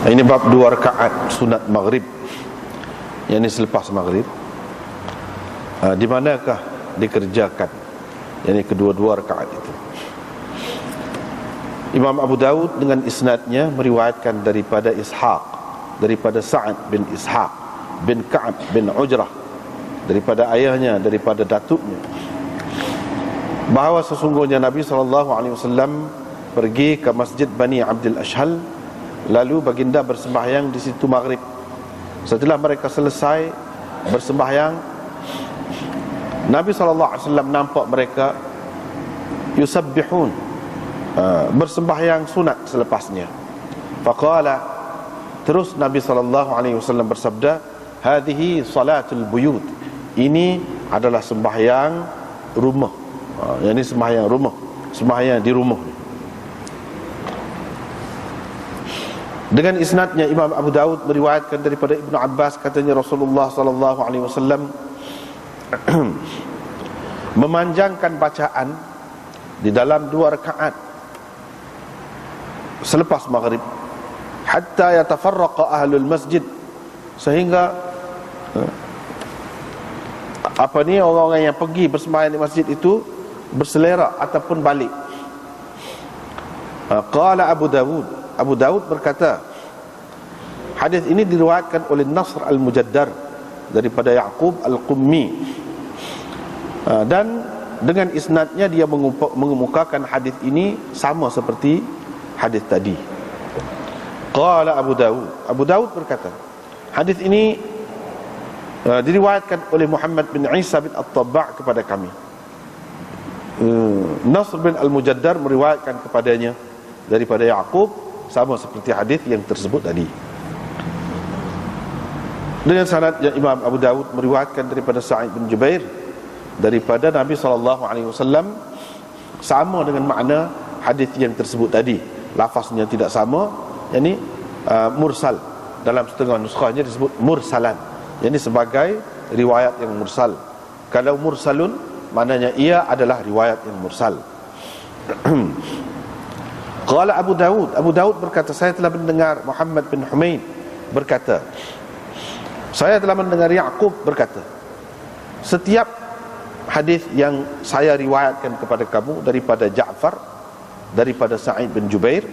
Ini bab 2 rakaat sunat maghrib, yang ini selepas maghrib. Di manakah dikerjakan yang ini kedua-dua rakaat itu? Imam Abu Dawud dengan isnadnya meriwayatkan daripada Ishaq, daripada Sa'ad bin Ishaq bin Ka'ab bin Ujrah, daripada ayahnya, daripada datuknya, bahawa sesungguhnya Nabi SAW pergi ke Masjid Bani Abdul Ashhal, lalu baginda bersembahyang di situ maghrib. Setelah mereka selesai bersembahyang, Nabi SAW nampak mereka yusabbihun, bersembahyang sunat selepasnya. Faqala, terus Nabi SAW bersabda, hadhihi salatul buyut, ini adalah sembahyang rumah. Yang ini sembahyang rumah, sembahyang di rumah. Dengan isnadnya Imam Abu Dawud meriwayatkan daripada Ibnu Abbas, katanya Rasulullah SAW memanjangkan bacaan di dalam 2 rakaat selepas maghrib, hatta yatafarraqa ahlul masjid, sehingga orang-orang yang pergi bersembahyang di masjid itu berselerak ataupun balik. Qala Abu Dawud berkata, hadis ini diriwayatkan oleh Nasr al-Mujaddar daripada Ya'qub al-Qummi, dan dengan isnadnya dia mengemukakan hadis ini sama seperti hadis tadi. Qala Abu Dawud berkata, hadis ini diriwayatkan oleh Muhammad bin Isa bin At-Tabba' kepada kami. Nasr bin al-Mujaddar meriwayatkan kepadanya daripada Ya'qub, sama seperti hadis yang tersebut tadi. Dengan sanad yang Imam Abu Dawud meriwayatkan daripada Sa'id bin Jubair daripada Nabi SAW, sama dengan makna hadis yang tersebut tadi. Lafaznya tidak sama, yakni mursal. Dalam setengah nuskhahnya disebut mursalan, yakni sebagai riwayat yang mursal. Kalau mursalun, maknanya ia adalah riwayat yang mursal. Qala Abu Dawud berkata, saya telah mendengar Muhammad bin Humaid berkata, saya telah mendengar Ya'qub berkata, setiap hadis yang saya riwayatkan kepada kamu daripada Ja'far, daripada Sa'id bin Jubair,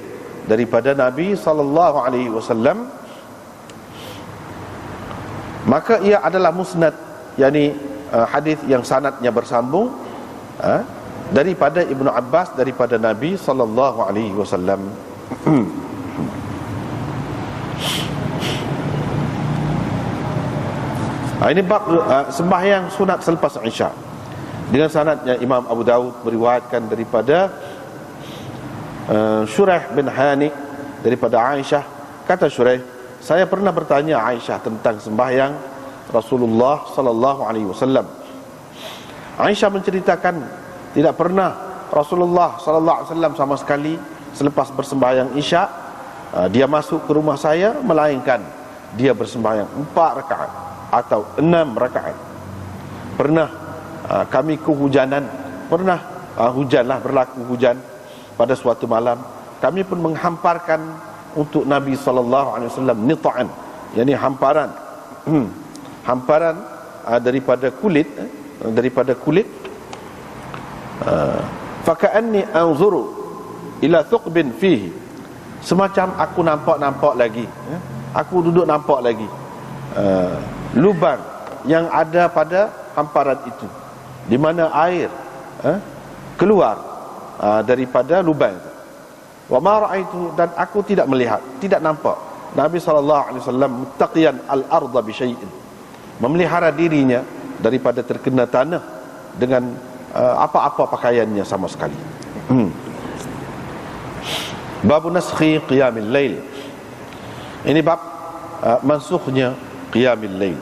daripada Nabi SAW, maka ia adalah musnad, yakni hadis yang sanadnya bersambung daripada Ibnu Abbas, daripada Nabi SAW. Ini bab sembahyang sunat selepas Isya. Dengan sanadnya Imam Abu Dawud meriwayatkan daripada Shuraih bin Hani daripada Aisyah. Kata Shuraih, saya pernah bertanya Aisyah tentang sembahyang Rasulullah SAW. Aisyah menceritakan, tidak pernah Rasulullah SAW sama sekali selepas bersembahyang Isya dia masuk ke rumah saya, melainkan dia bersembahyang 4 rakaat atau 6 rakaat. Pernah kami kehujanan, pernah hujanlah, berlaku hujan pada suatu malam, kami pun menghamparkan untuk Nabi SAW nita'an, yakni hamparan hamparan daripada kulit, faka'anni anzuru ila thuqbin fihi, semacam aku nampak lagi, aku duduk nampak lagi lubang yang ada pada hamparan itu, di mana air keluar daripada lubang itu. Wa ma ra'aitu, dan aku tidak melihat, tidak nampak Nabi SAW muttaqiyan al-ardha bi syai'in, memelihara dirinya daripada terkena tanah dengan apa-apa pakaiannya sama sekali. Bab naskhi qiyamil lail, ini bab mansukhnya qiyamil lail.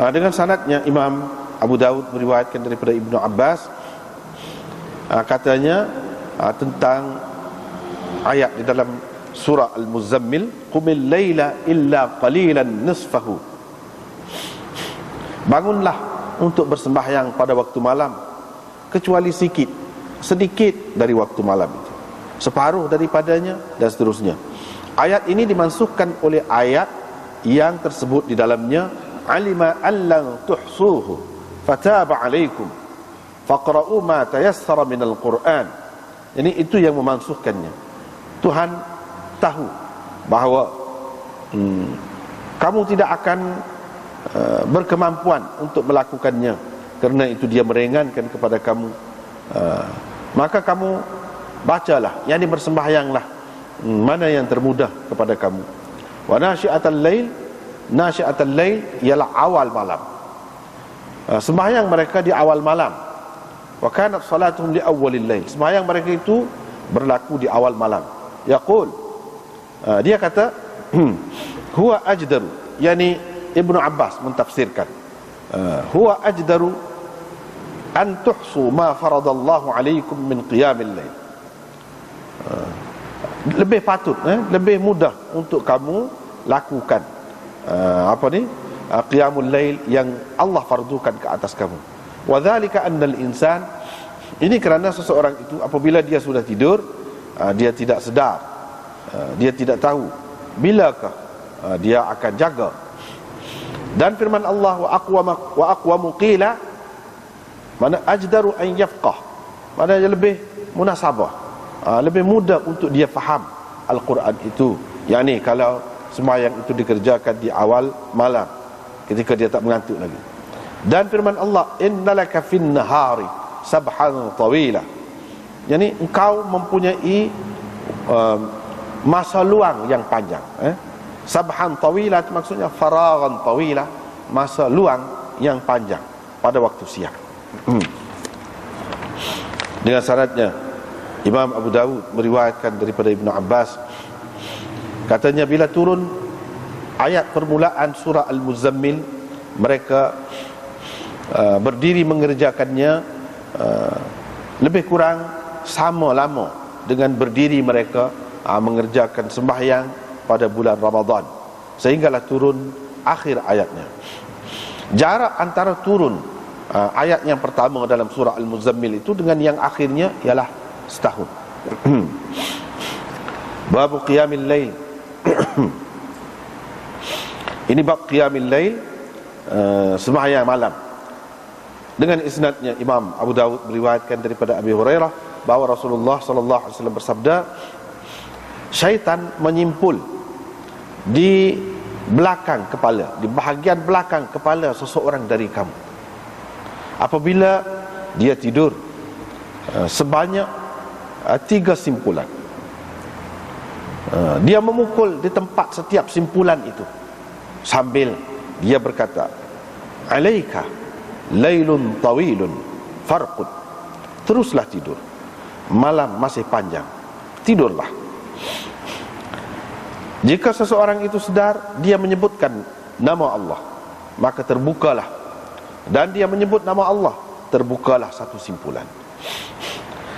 Dengan sanadnya Imam Abu Dawud meriwayatkan daripada Ibnu Abbas, katanya tentang ayat di dalam surah Al-Muzammil, qumil laila illa qalilan nisfahu, bangunlah untuk bersembahyang pada waktu malam kecuali sedikit dari waktu malam itu, separuh daripadanya, dan seterusnya. Ayat ini dimansuhkan oleh ayat yang tersebut di dalamnya, alima allan tuhsuhu fataba alaikum faqra'u ma tayassara minal Qur'an. Ini itu yang memansuhkannya. Tuhan tahu bahawa kamu tidak akan berkemampuan untuk melakukannya, kerana itu dia meringankan kepada kamu. Maka kamu bacalah, yakni bersembahyanglah mana yang termudah kepada kamu. Wa nasyi'atal lail ialah awal malam. Sembahyang mereka di awal malam. Wa kanat salatuhum li awwalil lail. Sembahyang mereka itu berlaku di awal malam. Yaqul, dia kata huwa ajdaru, yakni Ibnu Abbas mentafsirkan, huwa ajdaru an tuhsu ma faradallahu alaikum min qiyamil lail. Lebih patut, lebih mudah untuk kamu lakukan qiyamul lail yang Allah fardukan ke atas kamu. Wa dzalika annal insan, ini kerana seseorang itu apabila dia sudah tidur, dia tidak sedar, dia tidak tahu bilakah dia akan jaga. Dan firman Allah, wa aqwamu qila, mana ajdaru an yafqah, mana lebih munasabah, lebih mudah untuk dia faham Al-Quran itu. Yakni kalau sembahyang itu dikerjakan di awal malam ketika dia tak mengantuk lagi. Dan firman Allah, innalaka fin nahari sabhan tawila, yakni engkau mempunyai masa luang yang panjang. Sabhan tawila maksudnya faraghan tawila, masa luang yang panjang pada waktu siang. Dengan syaratnya, Imam Abu Dawud meriwayatkan daripada Ibnu Abbas, katanya bila turun ayat permulaan surah Al-Muzammil, mereka berdiri mengerjakannya lebih kurang sama lama dengan berdiri mereka mengerjakan sembahyang pada bulan Ramadan, sehinggalah turun akhir ayatnya. Jarak antara turun ayat yang pertama dalam surah Al-Muzammil itu dengan yang akhirnya ialah setahun. Bab qiyamil lail. Ini bab qiyamil lail, sembahyang malam. Dengan isnadnya Imam Abu Dawud meriwayatkan daripada Abi Hurairah bahawa Rasulullah sallallahu alaihi wasallam bersabda, syaitan menyimpul di belakang kepala, di bahagian belakang kepala seseorang dari kamu apabila dia tidur, sebanyak 3 simpulan. Dia memukul di tempat setiap simpulan itu sambil dia berkata, alaika lailun tawilun farqud, teruslah tidur, malam masih panjang, tidurlah. Jika seseorang itu sedar, dia menyebutkan nama Allah, maka terbukalah, dan dia menyebut nama Allah, terbukalah satu simpulan.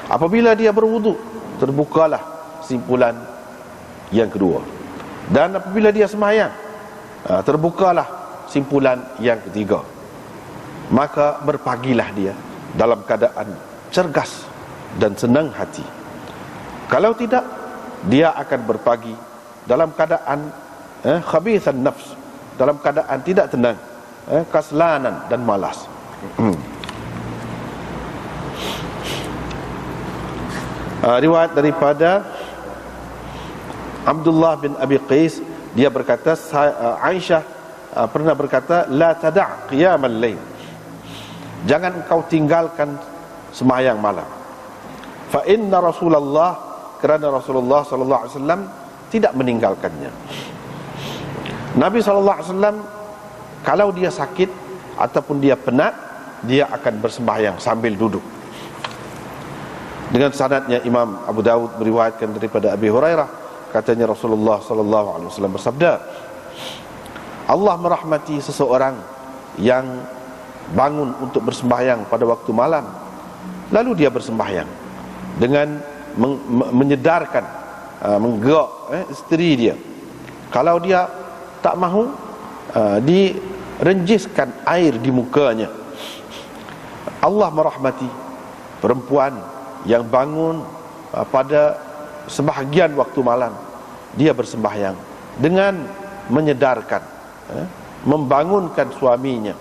Apabila dia berwudu, terbukalah simpulan yang kedua. Dan apabila dia sembahyang, terbukalah simpulan yang ketiga. Maka berpagilah dia dalam keadaan cergas dan senang hati. Kalau tidak, dia akan berpagi dalam keadaan khabithan nafs, dalam keadaan tidak tenang, kaslanan dan malas. Riwayat daripada Abdullah bin Abi Qais, dia berkata, Aisyah pernah berkata, la tada' qiyamal lail, jangan engkau tinggalkan sembahyang malam. Fa inna Rasulullah, kerana Rasulullah sallallahu alaihi wasallam tidak meninggalkannya. Nabi sallallahu alaihi wasallam kalau dia sakit ataupun dia penat, dia akan bersembahyang sambil duduk. Dengan sanadnya Imam Abu Dawud meriwayatkan daripada Abi Hurairah, katanya Rasulullah sallallahu alaihi wasallam bersabda, Allah merahmati seseorang yang bangun untuk bersembahyang pada waktu malam, lalu dia bersembahyang dengan menyedarkan, menggerak isteri dia. Kalau dia tak mahu, direnjiskan air di mukanya. Allah merahmati perempuan yang bangun pada sebahagian waktu malam, dia bersembahyang dengan menyedarkan, membangunkan suaminya.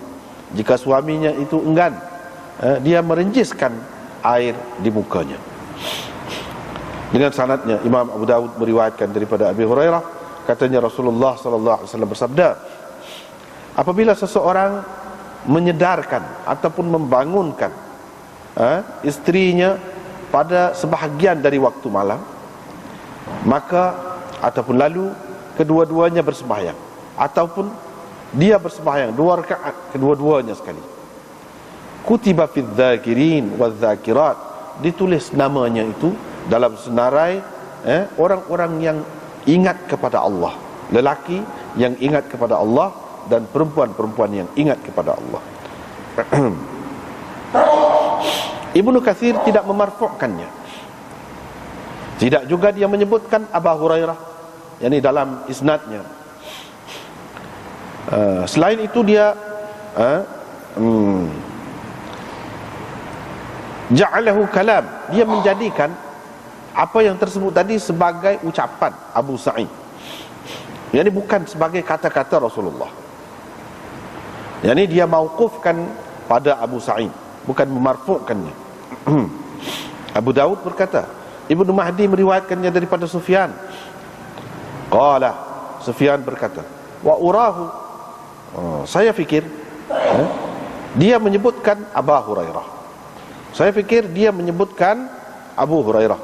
Jika suaminya itu enggan, dia merenjiskan air di mukanya. Dengan sanadnya Imam Abu Dawud meriwayatkan daripada Abi Hurairah, katanya Rasulullah sallallahu alaihi wasallam bersabda, apabila seseorang menyedarkan ataupun membangunkan istrinya pada sebahagian dari waktu malam, maka ataupun lalu kedua-duanya bersembahyang, ataupun dia bersembahyang 2 rakaat kedua-duanya sekali, kutiba fidz dzakirin wadz dzakirat, ditulis namanya itu dalam senarai orang-orang yang ingat kepada Allah, lelaki yang ingat kepada Allah dan perempuan-perempuan yang ingat kepada Allah. Ibnu Katsir tidak memarfu'kannya. Tidak juga dia menyebutkan Abu Hurairah, yakni dalam isnadnya. Selain itu dia ja'alahu kalam, dia menjadikan apa yang tersebut tadi sebagai ucapan Abu Sa'id, yakni bukan sebagai kata-kata Rasulullah. Yakni dia mauqufkan pada Abu Sa'id, bukan memarfu'kannya. Abu Dawud berkata, Ibnu Mahdi meriwayatkannya daripada Sufyan. Qala, Sufyan berkata, wa urahu, saya fikir dia menyebutkan Abu Hurairah. Saya fikir dia menyebutkan Abu Hurairah.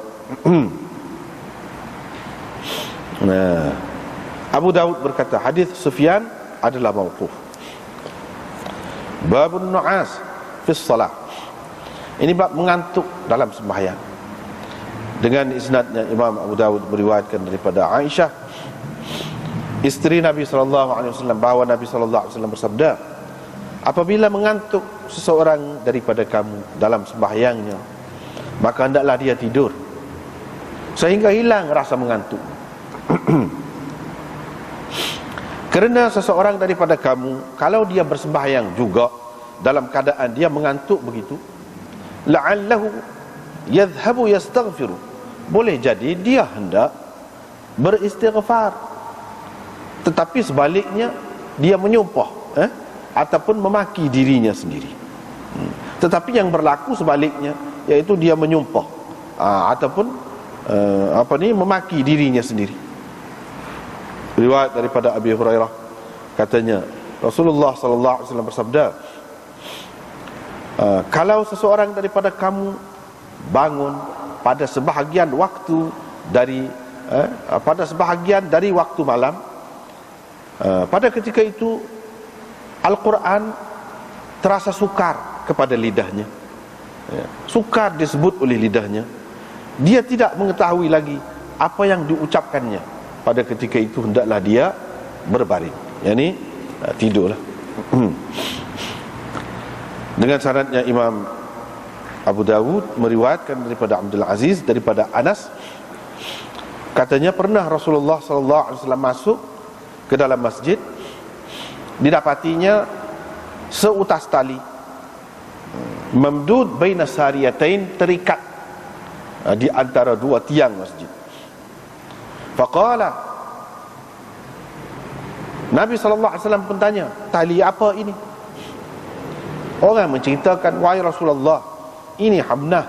Nah, Abu Dawud berkata, hadis Sufyan adalah mauquf. Babun nu'as fi shalah. Ini bab mengantuk dalam sembahyang. Dengan isnadnya Imam Abu Dawud meriwayatkan daripada Aisyah, isteri Nabi SAW, bahawa Nabi SAW bersabda, apabila mengantuk seseorang daripada kamu dalam sembahyangnya, maka hendaklah dia tidur sehingga hilang rasa mengantuk. Kerana seseorang daripada kamu, kalau dia bersembahyang juga dalam keadaan dia mengantuk begitu, la'allahu yadhhabu yastaghfiru, boleh jadi dia hendak beristighfar, tetapi sebaliknya dia menyumpah ataupun memaki dirinya sendiri. Tetapi yang berlaku sebaliknya, iaitu dia menyumpah ataupun memaki dirinya sendiri. Riwayat daripada Abi Hurairah, katanya Rasulullah sallallahu alaihi wasallam bersabda, kalau seseorang daripada kamu bangun pada sebahagian waktu dari waktu malam, pada ketika itu Al-Quran terasa sukar kepada lidahnya, sukar disebut oleh lidahnya, dia tidak mengetahui lagi apa yang diucapkannya. Pada ketika itu hendaklah dia berbaring, yakni tidurlah. Dengan sanadnya Imam Abu Dawud meriwayatkan daripada Abdul Aziz daripada Anas, katanya pernah Rasulullah SAW masuk ke dalam masjid, didapatinya seutas tali mamdud baina sariyatain, terikat di antara dua tiang masjid. Faqala, Nabi SAW pun tanya, tali apa ini? Orang menceritakan, wahai Rasulullah, ini Hamnah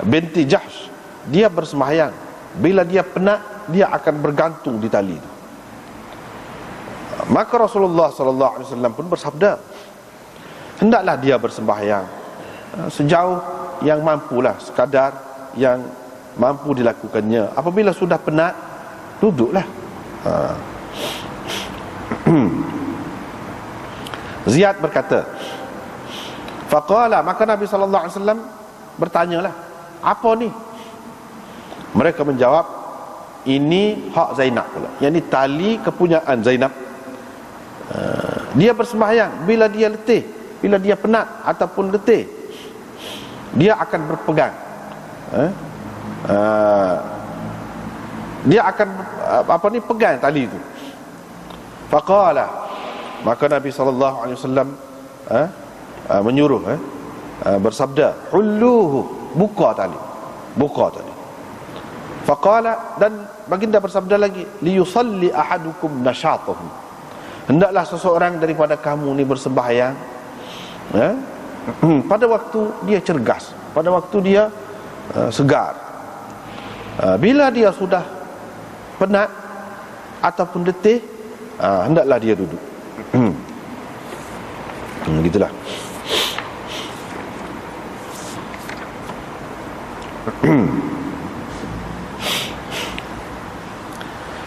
binti Jahsh, dia bersembahyang, bila dia penat dia akan bergantung di tali itu. Maka Rasulullah SAW pun bersabda, hendaklah dia bersembahyang sejauh yang mampulah, sekadar yang mampu dilakukannya. Apabila sudah penat, duduklah. Ziyad berkata, faqala, maka Nabi SAW bertanyalah, apa ni? Mereka menjawab, ini hak Zainab pula, yakni tali kepunyaan Zainab. Dia bersembahyang, bila dia letih, bila dia penat ataupun letih, dia akan berpegang, dia akan pegang tali itu. Faqala, maka Nabi SAW menyuruh, bersabda, hulluhu, buka tali. Faqala, dan baginda bersabda lagi, liyusalli ahadukum nasyatahu, hendaklah seseorang daripada kamu ni bersembahyang pada waktu dia cergas, pada waktu dia segar. Bila dia sudah penat ataupun letih, hendaklah dia duduk. Gitulah.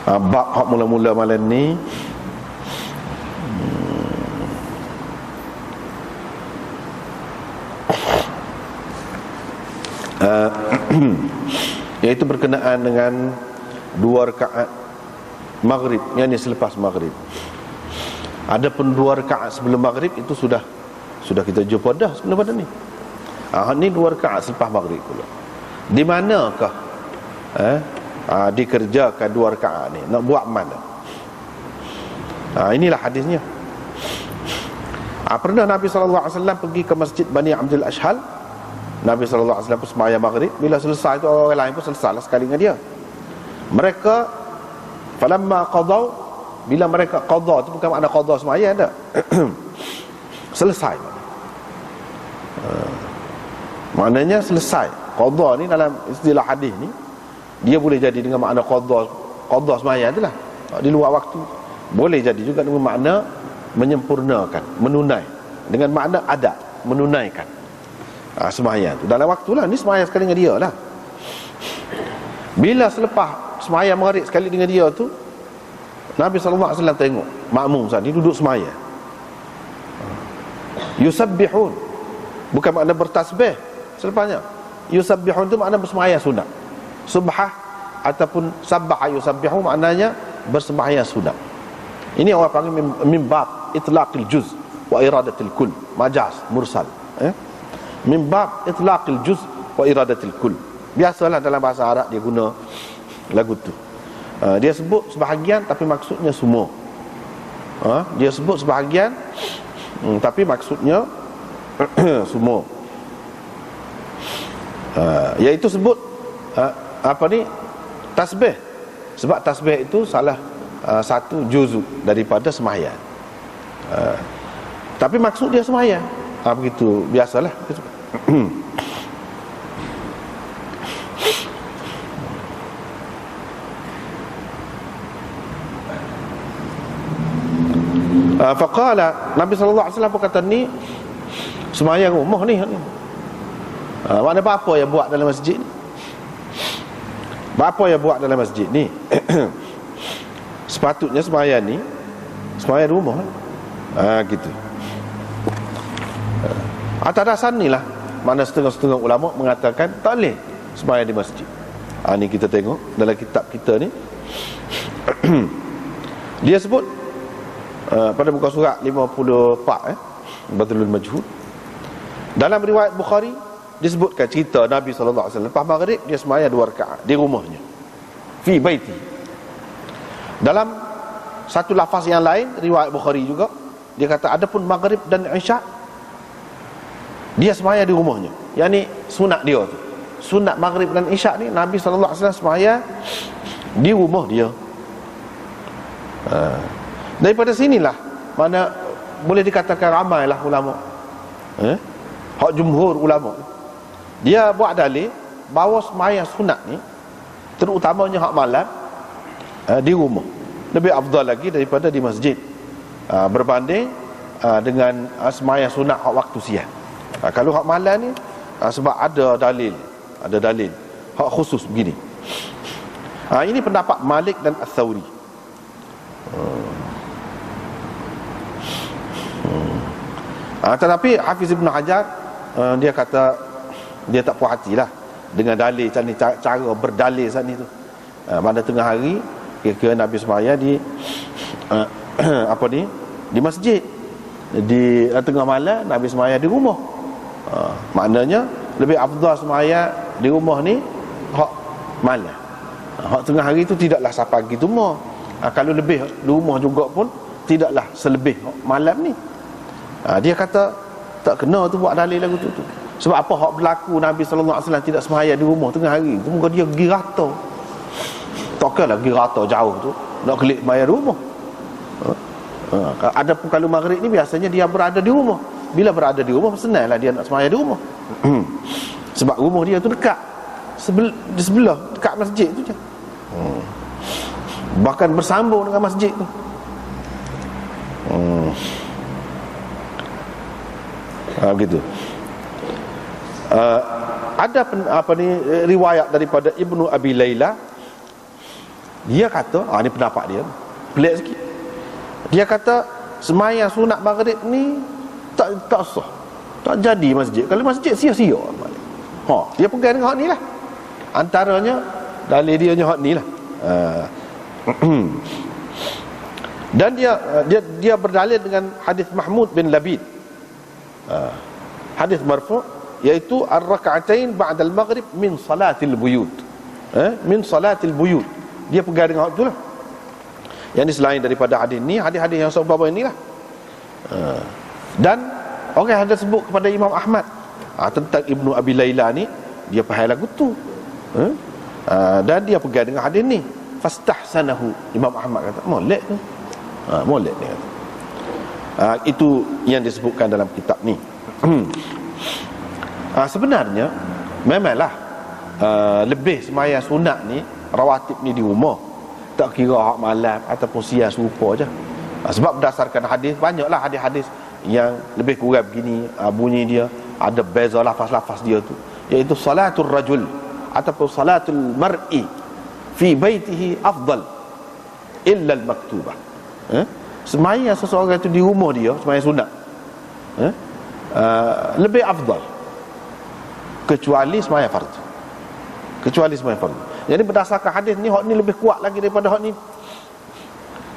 Bab hak mula-mula malam ni iaitu berkenaan dengan 2 rakaat maghrib, yang ni selepas maghrib. Adapun 2 rakaat sebelum maghrib itu sudah kita jumpa dah sebelum pada ni. Ni 2 rakaat selepas maghrib pula. Di manakah dikerjakan 2 rakaat ni? Nak buat mana? Inilah hadisnya. Pernah Nabi SAW pergi ke masjid Bani Abdul Ashhal. Nabi SAW pun sembahyang maghrib. Bila selesai tu, orang lain pun selesai lah sekali dengan dia. Mereka falamma qadaw, bila mereka qada tu bukan makna qada sembahyang dah. Selesai. Maknanya selesai. Qada ni dalam istilah hadis ni, dia boleh jadi dengan makna qada sembahyang itulah, di luar waktu. Boleh jadi juga dengan makna menyempurnakan, menunai, dengan makna ada, menunaikan sembahyang tu dalam waktu lah. Ni sembahyang sekali dengan dia lah. Bila selepas sembahyang maghrib sekali dengan dia tu, Nabi SAW tengok makmum ni duduk sembahyang, yusabbihun, bukan makna bertasbih selepasnya. Yusabbihun tu makna bersembahyang sunat. Subhah ataupun sabbaha yusabbihu maknanya bersembahyang sunat. Ini orang panggil min bab itlaqil juz wa iradatil kull, majaz mursal. Min bab itlaqil juz wa iradatil kull. Biasalah dalam bahasa Arab dia guna lagu tu. Dia sebut sebahagian tapi maksudnya semua. Dia sebut sebahagian tapi maksudnya semua. Iaitu sebut tasbih. Sebab tasbih itu salah satu juzuk daripada sembahyang. Tapi maksud dia sembahyang. Begitu biasalah. Faqala, Nabi SAW pun kata, ni sembahyang rumah ni. Mana apa yang buat dalam masjid ni? Apa yang buat dalam masjid ni? Sepatutnya sembahyang ni sembahyang rumah gitu. Atas dasar ni lah mana setengah-setengah ulama mengatakan tak boleh sembahyang di masjid. Ni kita tengok dalam kitab kita ni. Dia sebut pada muka surat 54 Badlul Majhud. Dalam riwayat Bukhari disebutkan cerita Nabi SAW lepas maghrib dia sembahyang 2 rakaat di rumahnya, fi baiti. Dalam satu lafaz yang lain riwayat Bukhari juga, dia kata adapun maghrib dan isyak dia sembahyang di rumahnya. Yang ni sunat dia tu. Sunat maghrib dan isyak ni Nabi SAW sembahyang di rumah dia. Daripada sinilah mana boleh dikatakan ramailah ulama, hak jumhur ulama, dia buat dalil bahawa sembahyang sunat ni, terutamanya hak malam, di rumah lebih afdal lagi daripada di masjid, berbanding dengan sembahyang sunat hak waktu siang. Kalau hak malam ni sebab ada dalil hak khusus begini. Ini pendapat Malik dan Ats-Tsauri. Tetapi Hafiz Ibn Hajar dia kata dia tak puas hati lah dengan dalil macam ni, cara berdalil macam ni tu. Pada tengah hari kira Nabi sembahyang di di masjid, di tengah malam Nabi sembahyang di rumah. Maknanya lebih afdal sembahyang di rumah ni hak malam. Hak tengah hari tu tidaklah sampai pagi tu mah. Kalau lebih di rumah juga pun tidaklah selebih malam ni. Dia kata tak kena tu buat dalil lagu tu. Sebab apa hak berlaku Nabi SAW tidak sembahyang di rumah tengah hari tu, muka dia pergi rata Takkanlah pergi rata jauh tu nak kelik sembahyang di rumah. Adapun kalau maghrib ni biasanya dia berada di rumah. Bila berada di rumah, senanglah dia nak sembahyang di rumah. Sebab rumah dia tu dekat di sebelah dekat masjid tu je. Bahkan bersambung dengan masjid tu. Begitu. Ada riwayat daripada Ibnu Abi Layla. Dia kata, ni pendapat dia, pelik sikit. Dia kata sembahyang sunat maghrib ni tak sah, tak jadi masjid. Kalau masjid sia-sia balik. Dia pegang dengan hak ni lah. Antaranya dalil dia hak ni lah. Dan dia berdalil dengan hadis Mahmud bin Labid, hadis marfu', iaitu ar-rak'atain ba'da al-maghrib min salatil buyut. Min salatil buyut. Dia pegang dengan hak tu lah. Yang ni selain daripada hadis ni, hadis-hadis yang sebab ini lah. Dan orang ada sebut kepada Imam Ahmad tentang Ibnu Abi Layla ni, dia faham lagu tu. Dan dia pegang dengan hadis ni, fastahsanahu. Imam Ahmad kata molek tu. Molek dia kata. Itu yang disebutkan dalam kitab ni. Sebenarnya memanglah lebih sembahyang sunat ni, rawatib ni di rumah, tak kira hak malam ataupun siang serupa je. Sebab berdasarkan hadis, banyaklah hadis-hadis yang lebih kurang begini bunyi dia, ada beza lafaz-lafaz dia tu, iaitu salatul rajul ataupun salatul mar'i fi baitihi afdal illa al-maktubah. Sembahyang seseorang itu di rumah dia, sembahyang sunat, lebih afdal kecuali sembahyang fardu. Kecuali sembahyang fardu. Jadi berdasarkan hadis ni, hak ni lebih kuat lagi daripada hak ni.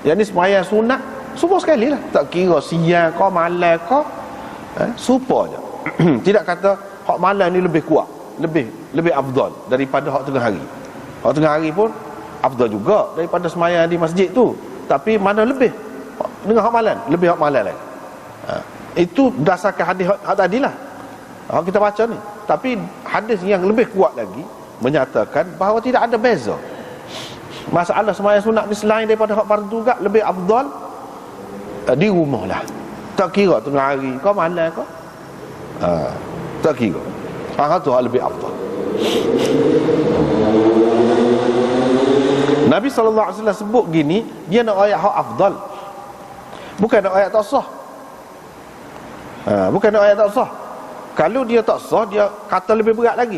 Yang ni sembahyang sunat semua sekali lah, tak kira siang ke malam ke, serupa je. Tidak kata hak malam ni lebih kuat, lebih afdal daripada hak tengah hari. Hak tengah hari pun afdal juga daripada sembahyang di masjid tu, tapi mana lebih dengan hak malam, lebih hak malam lagi. Itu berdasarkan hadis hak tadilah kita baca ni. Tapi hadis yang lebih kuat lagi menyatakan bahawa tidak ada beza. Masalah sembahyang sunat ni selain daripada hak fardu juga lebih afdal di rumah lah. Tak kira tengah hari ke malam ke, tak kira. Tu hak lebih afdal. Nabi SAW sebut gini, dia nak ayat hak afdal, bukan nak ayat tak sah. Bukan nak ayat tak sah. Kalau dia tak sah, dia kata lebih berat lagi.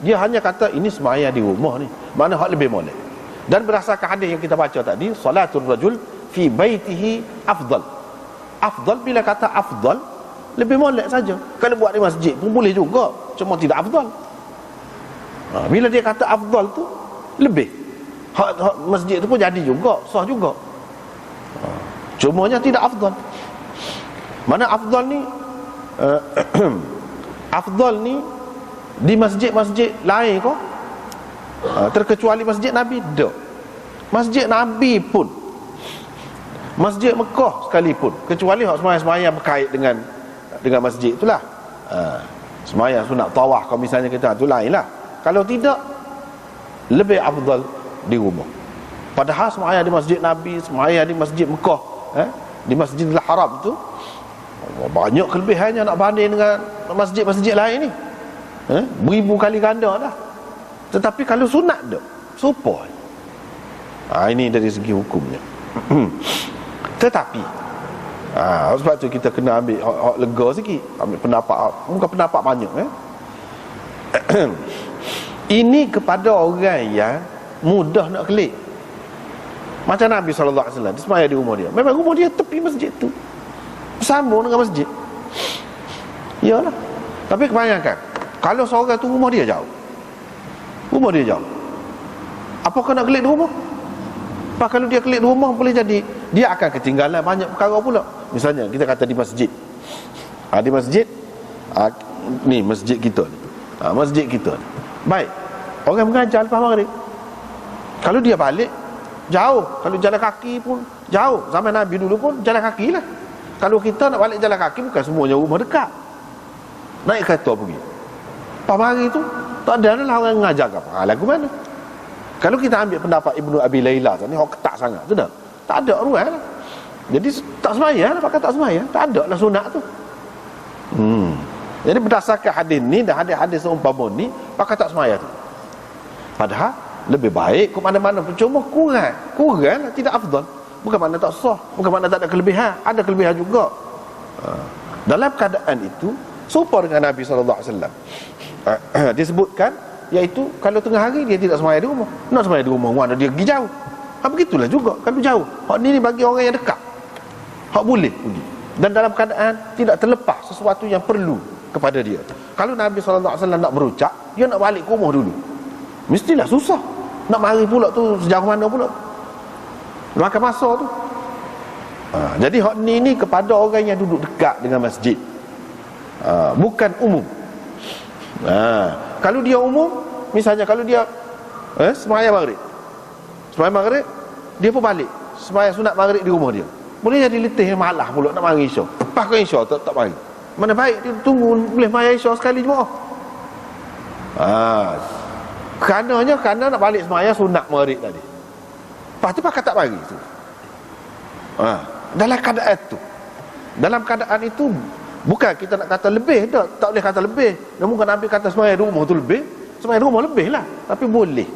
Dia hanya kata ini sembahyang di rumah ni, mana hak lebih molek. Dan berdasarkan hadis yang kita baca tadi, salatul rajul fi baitihi afdal. Afdal, bila kata afdal, lebih molek saja. Kalau buat di masjid pun boleh juga, cuma tidak afdal. Bila dia kata afdal tu lebih, hak masjid tu pun jadi juga, sah juga. Cumanya tidak afdal. Mana afdal ni afdal ni di masjid-masjid lain kok, terkecuali masjid Nabi dah. Masjid Nabi pun, masjid Mekah sekalipun, kecuali hak sembahyang berkait dengan masjid itulah. Sembahyang sunat tawaf kalau misalnya kita, tu lain lah. Kalau tidak, lebih afdal di rumah. Padahal sembahyang di masjid Nabi, sembahyang di masjid Mekah, di Masjidil Haram tu banyak kelebihannya nak banding dengan masjid-masjid lain ni. Beribu kali ganda dah. Tetapi kalau sunat dah, serupa. Ini dari segi hukumnya. Tetapi sebab tu kita kena ambil hak lega sikit, ambil pendapat, bukan pendapat banyak. Ini kepada orang yang mudah nak kelik. Macam Nabi SAW, dia sembahyang di rumah dia. Memang rumah dia tepi masjid tu, bersambung dengan masjid. Yalah. Tapi kebanyakan, kalau seorang tu rumah dia jauh, apakah nak kelik di rumah? Kalau dia kelik di rumah, boleh jadi dia akan ketinggalan banyak perkara pula. Misalnya kita kata di masjid, di masjid ni masjid kita ni, masjid kita ni, baik, orang mengajar lepas maghrib, kalau dia balik jauh, kalau jalan kaki pun jauh. Zaman Nabi dulu pun jalan kaki lah. Kalau kita nak balik jalan kaki, bukan semuanya rumah dekat, naik kereta pergi. Lepas hari tu tak ada lah orang mengajar apa lagu mana. Kalau kita ambil pendapat Ibnu Abi Layla ni, hok ketat sangat tu dah. Tak ada ruang lah. Jadi tak sembahyang lah, pakai tak sembahyang. Tak ada lah sunat tu. Jadi berdasarkan hadis ni dan hadis-hadis seumpama ni, pakai tak sembahyang tu. Padahal lebih baik ke mana-mana pun, cuma kurang lah, tidak afdal. Bukan makna tak sah, bukan makna tak ada kelebihan, ada kelebihan juga. Dalam keadaan itu serupa dengan Nabi SAW. Disebutkan, iaitu kalau tengah hari dia tidak sembahyang di rumah, nak sembahyang di rumah, mana dia pergi jauh. Begitulah juga kalau jauh. Hak ni bagi orang yang dekat, hak boleh pergi, dan dalam keadaan tidak terlepas sesuatu yang perlu kepada dia. Kalau Nabi SAW nak berucap, dia nak balik ke rumah dulu, mestilah susah. Nak mari pula tu sejauh mana pula, makan masa tu. Jadi hak ni kepada orang yang duduk dekat dengan masjid, bukan umum. Kalau dia umum, misalnya kalau dia sembahyang maghrib, dia pun balik sembahyang sunat maghrib di rumah dia, boleh jadi letih malah pula nak mari isyak. Lepas ke isyak tak mari, mana baik dia tunggu boleh mari isyak sekali jemaah. Kerana nak balik sembahyang sunat maghrib tadi, lepas tu pakai tak mari tu. Dalam keadaan itu bukan kita nak kata lebih, tak boleh kata lebih. Namun kan Nabi kata sembahyang di rumah tu lebih, sembahyang di rumah lebih lah, tapi boleh.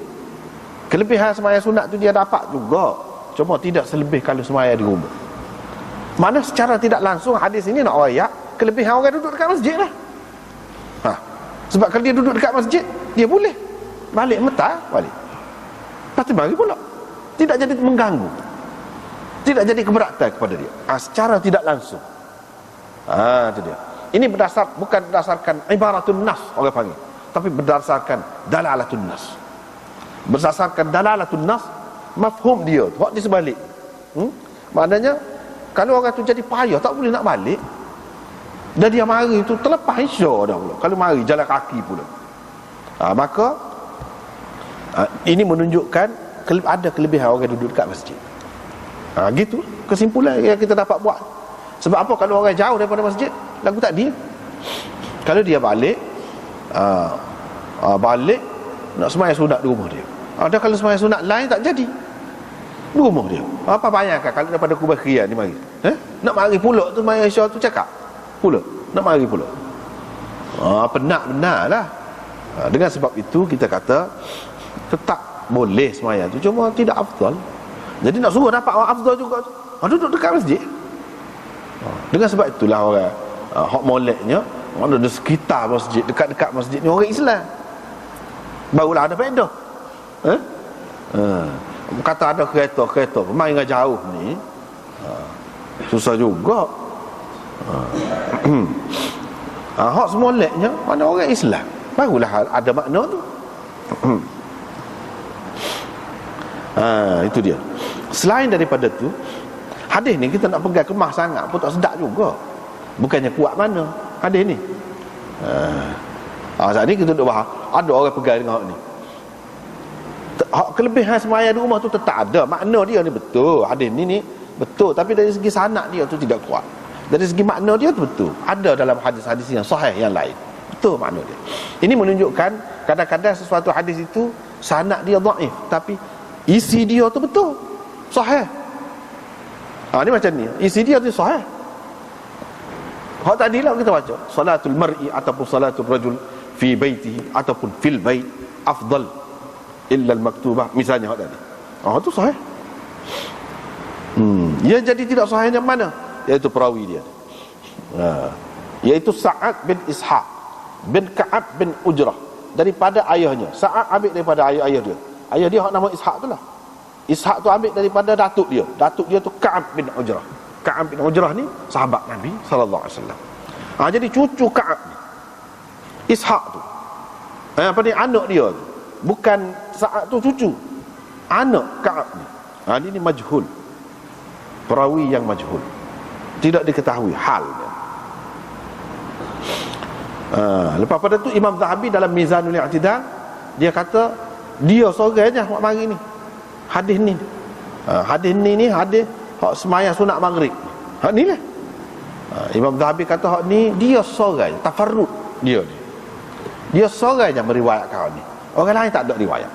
Kelebihan sembahyang sunat tu dia dapat juga, cuma tidak selebih kalau sembahyang di rumah. Mana secara tidak langsung hadis ini nak ayat kelebihan orang duduk dekat masjid lah. Sebab kalau dia duduk dekat masjid, dia boleh balik metah balik, pasti bagi pula, tidak jadi mengganggu, tidak jadi keberatan kepada dia. Secara tidak langsung. Itu dia. Ini bukan berdasarkan ibaratun nas orang panggil, tapi berdasarkan dalalatun nas. Berdasarkan dalalatun nas, mafhum dia tu, hak di sebalik. Maknanya kalau orang tu jadi payah, tak boleh nak balik, dan dia mari tu terlepas isyak dah pula, kalau mari jalan kaki pula, maka ini menunjukkan ada kelebihan orang duduk dekat masjid. Gitu kesimpulan yang kita dapat buat. Sebab apa? Kalau orang jauh daripada masjid, lagu tadi, kalau dia balik nak sembahyang sunat di rumah dia, ada kalau sembahyang sunat lain tak jadi di rumah dia, apa bayangkan kalau daripada Kubakhrian ni mari, nak mari pula tu sembahyang isyak tu cakap pula nak mari pula, penat benar lah. Dengan sebab itu kita kata tetap boleh sembahyang tu, cuma tidak afdal. Jadi nak suruh dapat orang afdal juga, duduk dekat masjid. Dengan sebab itulah orang hak moleknya ada di sekitar masjid, dekat-dekat masjid ni orang Islam, barulah ada faedah. Kata ada kereta main dengan jauh ni, susah juga. Hak semoleknya mana orang Islam, barulah ada makna tu. Itu dia. Selain daripada tu, hadis ni kita nak pegang kemah sangat pun tak sedap juga. Bukannya kuat mana hadis ni. Saat ni kita duduk bahas, ada orang pegang dengan hak ni. Kelebihan sembahyang di rumah tu tetap ada, makna dia ni betul, hadis ni betul, tapi dari segi sanad dia tu tidak kuat. Dari segi makna dia tu betul, ada dalam hadis-hadis yang sahih yang lain, betul makna dia. Ini menunjukkan kadang-kadang sesuatu hadis itu sanad dia dhaif, tapi isi dia tu betul, sahih. Ni macam ni, isi dia tu sahih. Hak tadi lah kita baca, salatul mar'i ataupun salatul rajul fi baitihi ataupun fil bait afdal illa al-maktubah, misalnya hak tadi. Tu sahih. Ia jadi tidak sahihnya mana? Iaitu perawi dia, iaitu Sa'ad bin Ishaq bin Ka'ab bin Ujrah, daripada ayahnya. Sa'ad ambil daripada ayah dia. Ayah dia hak nama Ishaq tu lah. Ishaq tu ambil daripada datuk dia. Datuk dia tu Ka'ab bin Ujrah. Ka'ab bin Ujrah ni sahabat Nabi sallallahu alaihi wasallam. Jadi cucu Ka'ab ni, Ishaq tu, anak dia tu, bukan Sa'ad tu cucu, anak Ka'ab ni. Ini majhul, perawi yang majhul, tidak diketahui hal dia. Lepas pada tu Imam Zahabi dalam Mizanul I'tidal, dia kata dia seorang je hak mari ni hadis ni. Hadis ni hadis hak sembahyang sunat maghrib. Hak ni lah. Imam Zahabi kata hak ni dia seorang, tafarrud dia ni. Dia seorang je meriwayatkan hak ni. Orang lain tak ada riwayat.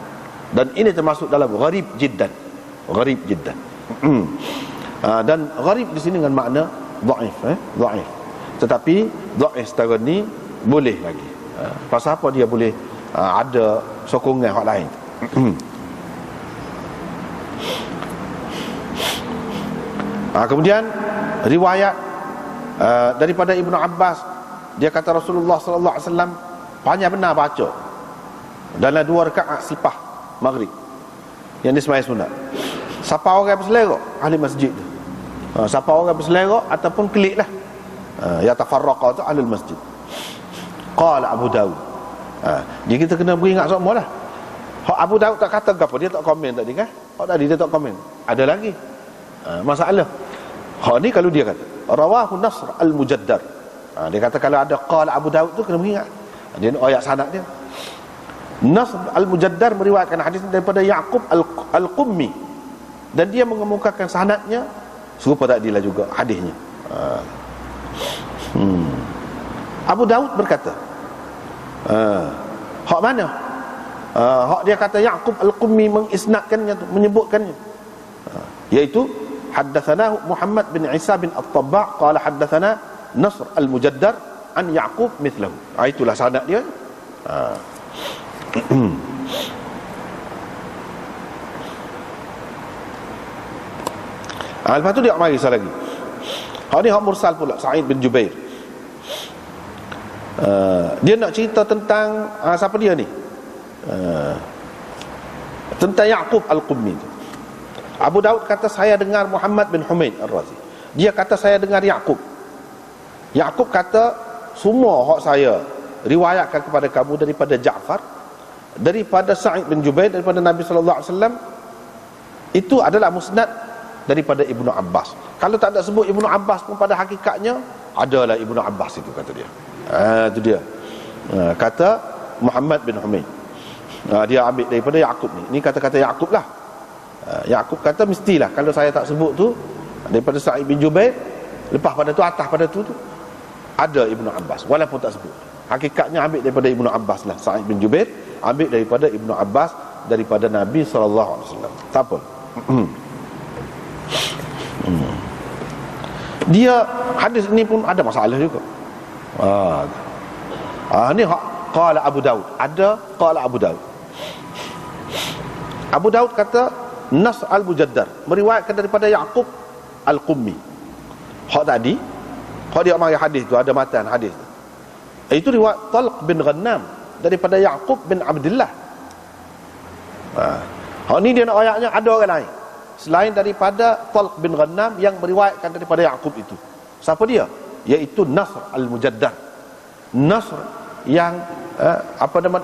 Dan ini termasuk dalam gharib jiddan. Gharib jiddan. Dan gharib di sini dengan makna dhaif, dhaif. Tetapi dhaif setara ni boleh lagi. Pasal apa dia boleh ada sokongan hak lain. Kemudian riwayat daripada Ibnu Abbas, dia kata Rasulullah sallallahu alaihi wasallam banyak benar baca dalam 2 rakaat selepas maghrib yang dia sembahyang sunat. Siapa orang berselerak ahli masjid tu, siapa orang berselerak ataupun keliklah, ya tafarraqa tu ahli masjid. Qala Abu Daud, dia kita kena beringat semua lah. Hak Abu Daud tak kata apa, dia tak komen tadi kan. Hak tadi dia tak komen. Ada lagi masalah. Hak ni kalau dia kata rawahu Nasr al-Mujaddar, dia kata kalau ada qala Abu Daud tu kena beringat. Dia nak ayat sanad dia. Nasr al-Mujaddar meriwayatkan hadis daripada Yaqub al-Qummi, dan dia mengemukakan sanadnya serupa tadilah juga hadisnya. Abu Daud berkata, hak mana? Hak dia kata Yaqub al-Qummi mengisnadkannya, menyebutkannya, iaitu haddatsana Muhammad bin Isa bin At-Tabba' qala haddatsana Nasr al-Mujaddar an Yaqub mithlahu. Itulah sanad dia. Lepas tu dia mari lagi. Hak ni hak mursal pula, Sa'id bin Jubair. Dia nak cerita tentang siapa dia ni? Tentang Yaqub al-Qummi. Abu Daud kata saya dengar Muhammad bin Humaid Ar-Razi. Dia kata saya dengar Yaqub. Yaqub kata semua hak saya riwayatkan kepada kamu daripada Ja'far, daripada Sa'id bin Jubair, daripada Nabi sallallahu alaihi wasallam, itu adalah musnad daripada Ibnu Abbas. Kalau tak ada sebut Ibnu Abbas pun pada hakikatnya adalah Ibnu Abbas itu, kata dia. Itu dia. Kata Muhammad bin Humaid. Dia ambil daripada Yaqub ni. Ini kata-kata Yaqub lah. Yaqub kata mestilah kalau saya tak sebut tu daripada Sa'id bin Jubair, lepas pada tu atas pada tu ada Ibnu Abbas, walaupun tak sebut. Hakikatnya ambil daripada Ibnu Abbas lah. Sa'id bin Jubair ambil daripada Ibnu Abbas daripada Nabi sallallahu alaihi wasallam. Tak apa. Dia hadis ini pun ada masalah juga. Ni qala Abu Daud. Ada qala Abu Daud. Abu Daud kata Nas al-Mujaddar meriwayatkan daripada Yaqub al-Qummi. Hak tadi, hak dia mari hadis tu ada matan hadis tu. Itu riwayat Talq bin Ghannam daripada Yaqub bin Abdullah. Hak ni dia nak ayatnya ada orang lain selain daripada Talq bin Ghannam yang meriwayatkan daripada Yaqub itu. Siapa dia? Iaitu Nasr al-Mujaddar. Nasr yang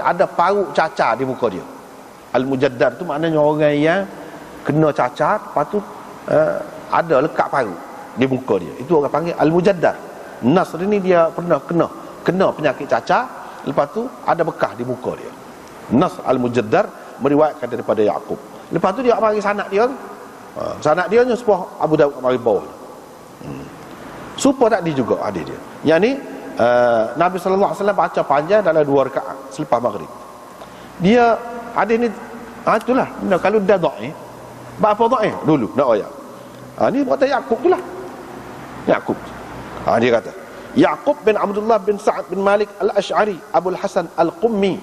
ada paru cacar di muka dia. Al-Mujaddar tu maknanya orang yang kena cacar, lepas tu ada lekat paru di muka dia. Itu orang panggil Al-Mujaddar. Nasr ini dia pernah kena penyakit cacar, lepas tu ada bekas di muka dia. Nasr Al-Mujaddar meriwayatkan daripada Yaqub. Lepas tu dia mari sanad dia. Sanad dia nya sepuh Abu Daud mari bawah. Supaya tadi juga ada dia. Yang ni Nabi sallallahu alaihi wasallam baca panjang dalam 2 rakaat selepas maghrib. Dia ada ni itulah. Kalau dah dhaif, apa dhaif dulu nak ayat. Ni kata Yaqub pula. Yaqub. Dia kata Yaqub bin Abdullah bin Sa'ad bin Malik al-Ash'ari Abul Hasan al-Qummi.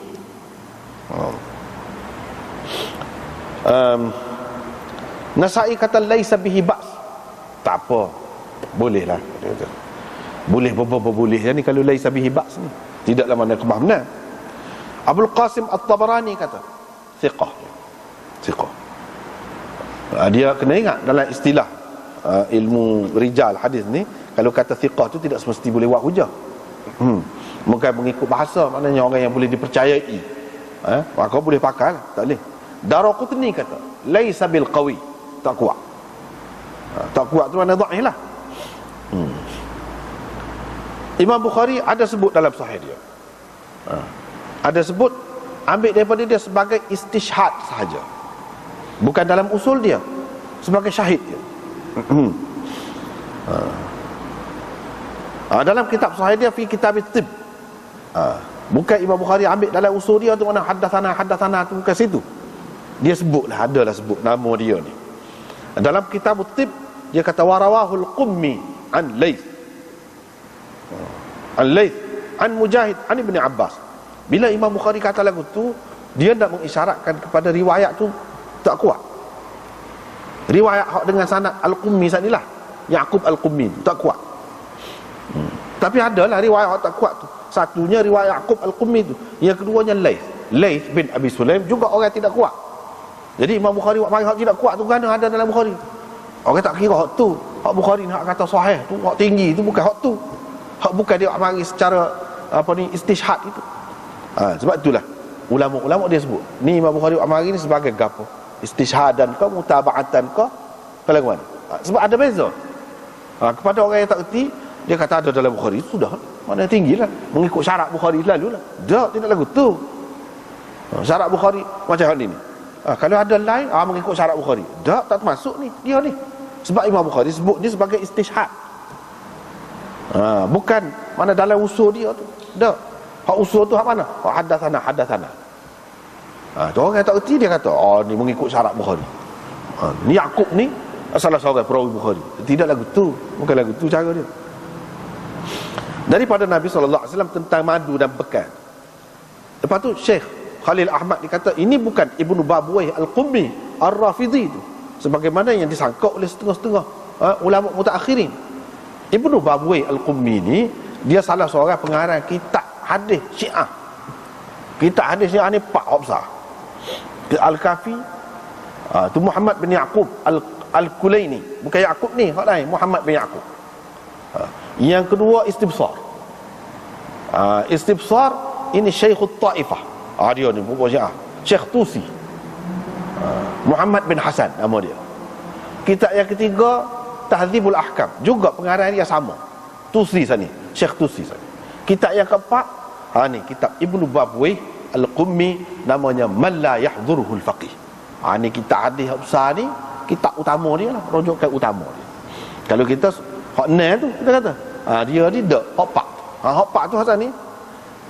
Nasa'i kata laisa bihi ba's. Tak apa, boleh lah. Boleh boleh. Yang ni kalau laisa bihi ba's ni tidaklah mana kemahaman. Abul Qasim At-Tabarani kata thiqah. Dia kena ingat dalam istilah ilmu rijal hadis ni, kalau kata thiqah tu tidak semesti boleh buat hujah. Bukan mengikut bahasa, maknanya orang yang boleh dipercayai, maka boleh pakai lah. Tak boleh. Daraqutni kata laisa bil qawi, tak kuat. Tak kuat tu mana dhaif lah. Imam Bukhari ada sebut dalam sahih dia, ada sebut ambil daripada dia sebagai istishhad sahaja, bukan dalam usul dia, sebagai syahid dia. Dalam kitab sahih dia fi kitab at-tib, bukan Imam Bukhari ambil dalam usul dia tu mana haddatsana tu, bukan situ. Dia sebutlah, adalah sebut nama dia ni. Dalam kitab Tib dia kata warawahul Qummi an Laith. An Laith an Mujahid an Ibn Abbas. Bila Imam Bukhari kata lagu tu, dia nak mengisyaratkan kepada riwayat tu tak kuat. Riwayat hak dengan sanad Al-Qummi sanilah, Yaqub Al-Qummi tak kuat. Tapi adalah riwayat hak tak kuat tu. Satunya riwayat Yaqub Al-Qummi tu, yang keduanya Laith bin Abi Sulaim juga orang tidak kuat. Jadi Imam Bukhari buat mari hak tidak kuat tu kan ada dalam Bukhari. Orang tak kira hak tu. Hak Bukhari nak kata sahih tu, hak tinggi tu bukan hak tu. Hak bukan dia mari secara istishhad itu. Sebab itulah ulama-ulama dia sebut ni Imam Bukhari buat mari ni sebagai gapo? Istishhadan ke mutaba'atan ke kalau mana? Sebab ada beza. Kepada orang yang tak erti, dia kata ada dalam Bukhari, sudah mana tinggilah mengikut syarat Bukhari lalulah. Tidak lagu tu. Syarat Bukhari macam ni. Kalau ada lain mengikut syarat Bukhari, tak termasuk ni dia ni. Sebab Imam Bukhari sebut dia sebagai istishhad. Bukan mana dalam usul dia tu. Tak. Hak usul tu hak mana? Hak hadatsana. Orang yang tak erti dia kata, ni mengikut syarat Bukhari. Ni Yaqub ni salah seorang perawi Bukhari. Tidak lagu tu, bukan lagu tu cara dia. Daripada Nabi SAW tentang madu dan pekan. Lepas tu Syekh Khalil Ahmad dikata ini bukan Ibnu Babwayh Al-Qummi Ar-Rafidhi tu, sebagaimana yang disangka oleh setengah-setengah ulama mutaakhirin. Ibnu Babwayh Al-Qummi ni dia salah seorang pengarang kitab hadis Syiah. Kitab hadis Syiah ni 4 hak besar. Al-Kafi, tu Muhammad bin Yaqub Al-Kulaini, bukan Yaqub ni, hak lain, Muhammad bin Yaqub. Yang kedua Istibsar. Istibsar ini Syekhut Taifah. Dia ni buku Syiah, Syekh Tusi. Muhammad bin Hasan nama dia. Kitab yang ketiga Tahdzibul Ahkam, juga pengarang dia sama, Tusi sini, Syekh Tusi sini. Kitab yang keempat ni kitab Ibnu Babwayh Al-Qummi, namanya Man La Yahdhuruhul Faqih. Ni kitab hadis besar ni, kitab utama dia lah, rujukan utama dia. Kalau kita hak ni tu kita kata dia ni dak hak pak. Hak pak tu Hasan ni.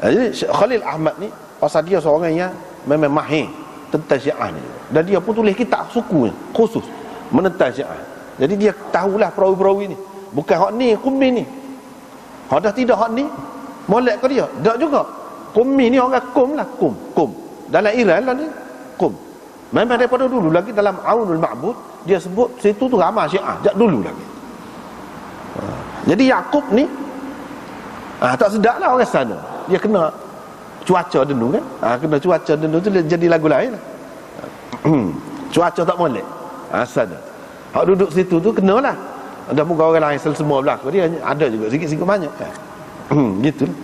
Jadi Khalil Ahmad ni pasal dia seorang yang memang mahir tentang Syiah ni, dan dia pun tulis kitab suku ni khusus menentang Syiah. Jadi dia tahulah perawi-perawi ni. Bukan hak ni Qummi ni. Hak dah tidak hak ni molek ke dia? Tak juga. Qummi ni orang Qum lah, Qum. Dalam Iran lah ni Qum. Memang daripada dulu lagi dalam Aunul Ma'bud dia sebut situ tu ramai Syiah, sejak dulu lagi. Jadi Yaqub ni tak sedap lah orang sana. Dia kena cuaca denu kan. Kena cuaca denu tu jadi lagu lain lah. Cuaca tak molek. Sana hak duduk situ tu kenalah. Ada muka orang lain semua belakang dia ada juga sikit-sikit banyak kan. Gitu lah.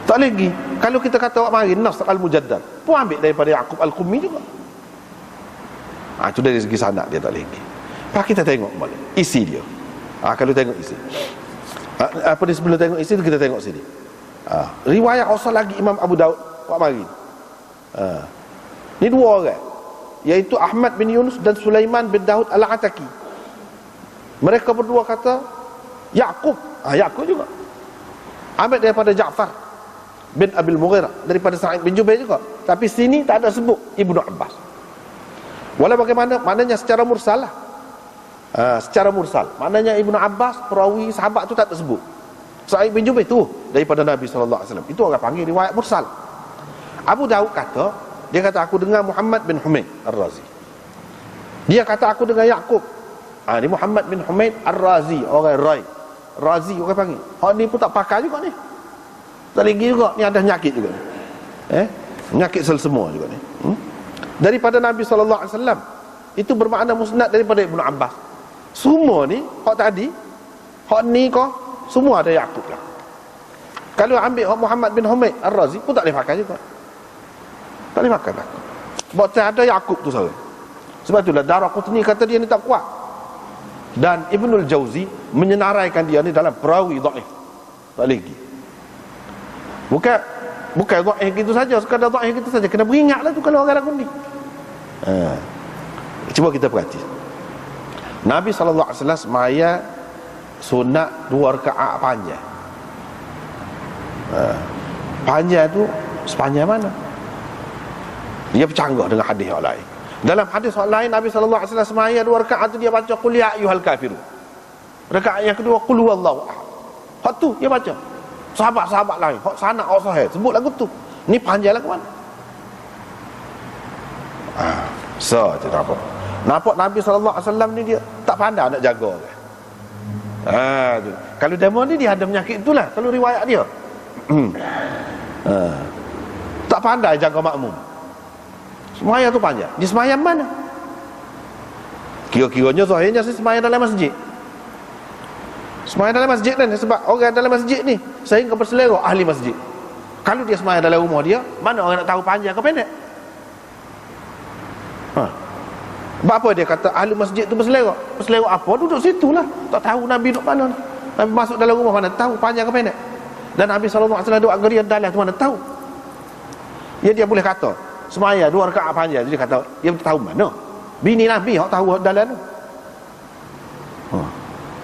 Tak lagi kalau kita kata awak mari Nas Al-Mujaddad pun ambil daripada Yaqub Al-Qummi juga. Itu dari segi sanad dia tak lagi. Pak kita tengok balik isi dia. Kalau tengok isi apa ni, sebelum tengok isi kita tengok sini. Riwayat asal lagi Imam Abu Daud awak mari. Ni dua orang, iaitu Ahmad bin Yunus dan Sulaiman bin Daud Al-Ataki. Mereka berdua kata Yaqub, Yaqub juga ambil daripada Ja'far bin Abil Mughirah, daripada Sa'id bin Jubair juga. Tapi sini tak ada sebut Ibnu Abbas. Walau bagaimana, maknanya secara mursal lah. Secara mursal maknanya Ibnu Abbas perawi sahabat tu tak tersebut. Sa'id bin Jubair tu daripada Nabi SAW. Itu orang panggil riwayat mursal. Abu Daud kata, dia kata aku dengar Muhammad bin Humaid Ar-Razi. Dia kata aku dengar Yaqub. Ni Muhammad bin Humaid Ar-Razi, orang Rai. Razi orang panggil. Ni pun tak pakai juga ni. Tak lagi juga ni, ada penyakit juga ni. Penyakit semua juga ni. Daripada Nabi SAW. Itu bermakna musnad daripada Ibnu Abbas. Semua ni hak tadi, hak ni kau semua ada Yaqub lah. Kalau ambil hak Muhammad bin Humaid Ar-Razi pun tak boleh pakai juga. Tak boleh pakai lah. Sebab ada Yaqub tu sahaja. Sebab itulah Daraqutni kata dia ni tak kuat. Dan Ibnul Jauzi menyenaraikan dia ni dalam perawi dhaif. Tak lagi. Bukan dhaif gitu saja, sekadar dhaif gitu saja. Kena beringatlah tu kalau orang lagu ni. Cuba kita perhati. Nabi SAW semaya sunat 2 rakaat panjang. Panjang tu sepanjang mana? Dia bercanggah dengan hadis yang lain. Dalam hadis yang lain Nabi sallallahu alaihi wasallam semaya 2 rakaat tu dia baca qul ya ayyuhal kafirun. Rakaat yang kedua qul huwallahu ahad. Hak tu dia baca. Sahabat-sahabat lain hak sanak hak sahih sebut lagu tu. Ni panjang lagu mana? So tu apa? Nampak Nabi sallallahu alaihi wasallam ni dia tak pandai nak jaga orang. Tu. Kalau demo ni dia ada penyakit itulah kalau riwayat dia. Tak pandai jaga makmum. Semaya tu panjang. Di semayang mana? Kira-kiranya zahirnya semayang dalam masjid. Semayang dalam masjid kan, sebab orang dalam masjid ni sehingga berselera ahli masjid. Kalau dia semayang dalam rumah dia, mana orang nak tahu panjang ke pendek? Sebab apa dia kata ahli masjid tu berselera? Berselera apa? Duduk situ lah. Tak tahu Nabi duduk mana. Nabi masuk dalam rumah mana tahu panjang ke pendek? Dan Nabi SAW duduk agak dalam tu mana tahu? Dia boleh kata semaya 2 rakaat panjang. Jadi kata dia tahu mana? Bini Nabi hak tahu dalam tu.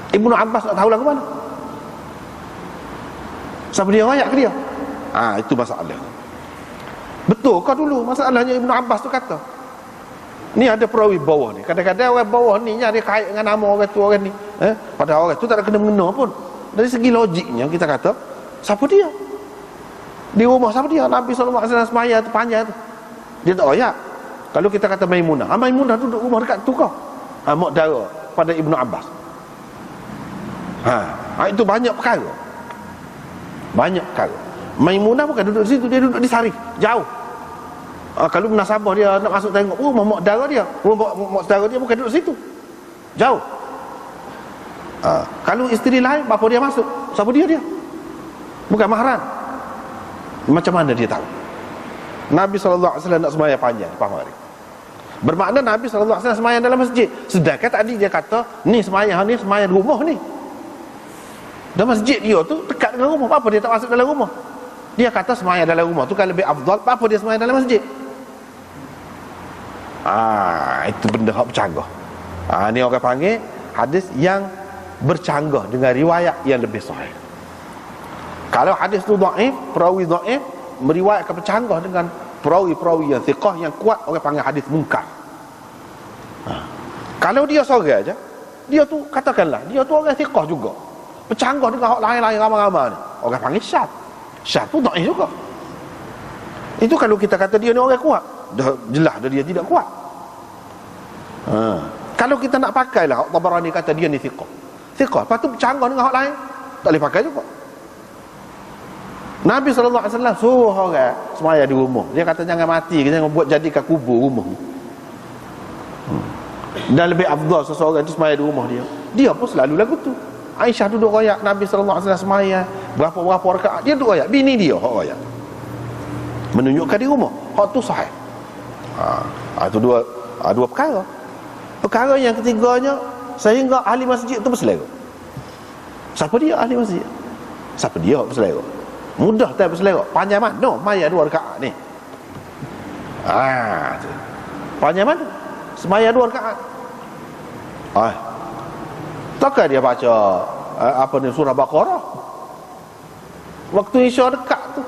Ibnu Abbas tak tahu lagu mana? Siapa dia rakyat ke dia? Itu masalah. Betul kau dulu masalahnya Ibnu Abbas tu kata. Ni ada perawi bawah ni. Kadang-kadang orang bawah ni dia kait dengan nama orang tu orang ni. Padahal orang tu tak ada kena-mengena pun. Dari segi logiknya kita kata siapa dia? Di rumah siapa dia? Nabi SAW semaya tu panjang tu. Dia tak royak. Kalau kita kata Maimunah, Maimunah duduk rumah dekat tu kau. Mak dara pada Ibnu Abbas. Itu banyak perkara. Banyak perkara. Maimunah bukan duduk di situ, dia duduk di Sarif, jauh. Kalau munasabah dia nak masuk tengok rumah mak dara dia, rumah mak saudara dia bukan duduk situ, jauh. Kalau isteri lain, bapa dia masuk, siapa dia? Bukan mahram. Macam mana dia tahu? Nabi SAW nak semaya panjang depan hari. Bermakna Nabi SAW semaya dalam masjid. Sedangkan tadi dia kata ni semaya di rumah ni. Dalam masjid dia tu dekat dengan rumah. Apa dia tak masuk dalam rumah? Dia kata semaya dalam rumah tu kan lebih afdal. Apa dia semaya dalam masjid? Itu benda hak bercanggah. Ni orang panggil hadis yang bercanggah dengan riwayat yang lebih sahih. Kalau hadis tu dhaif, perawi dhaif meriwayatkan bercanggah dengan perawi-perawi yang thiqah yang kuat, orang panggil hadis munkar. Kalau dia seorang aja, dia tu katakanlah dia tu orang thiqah juga, bercanggah dengan hak lain-lain ramai-ramai ni, orang panggil syadz. Syadz tu dhaif juga. Itu kalau kita kata dia ni orang kuat, dah jelas dia tidak kuat. Kalau kita nak pakailah hak Tabarani kata dia ni thiqah, lepas tu bercanggah dengan hak lain, tak boleh pakai juga. Nabi SAW suruh orang semaya di rumah. Dia kata jangan mati, jangan buat jadikan kubur rumah. Dan lebih afdal seseorang itu semaya di rumah dia. Dia pun selalu lagu tu. Aisyah duduk royak Nabi SAW semaya berapa rakaat, dia duduk royak. Bini dia hak royak, menunjukkan di rumah. Hak tu sahih. Itu dua perkara. Perkara yang ketiganya, sehingga ahli masjid tu berselera. Siapa dia ahli masjid? Siapa dia berselera? Mudah tak berselera. Panjang mana maya 2 rakaat ni? Panjang mana? Semaya 2 rakaat. Takkan dia baca surah Baqarah waktu Isya dekat tu.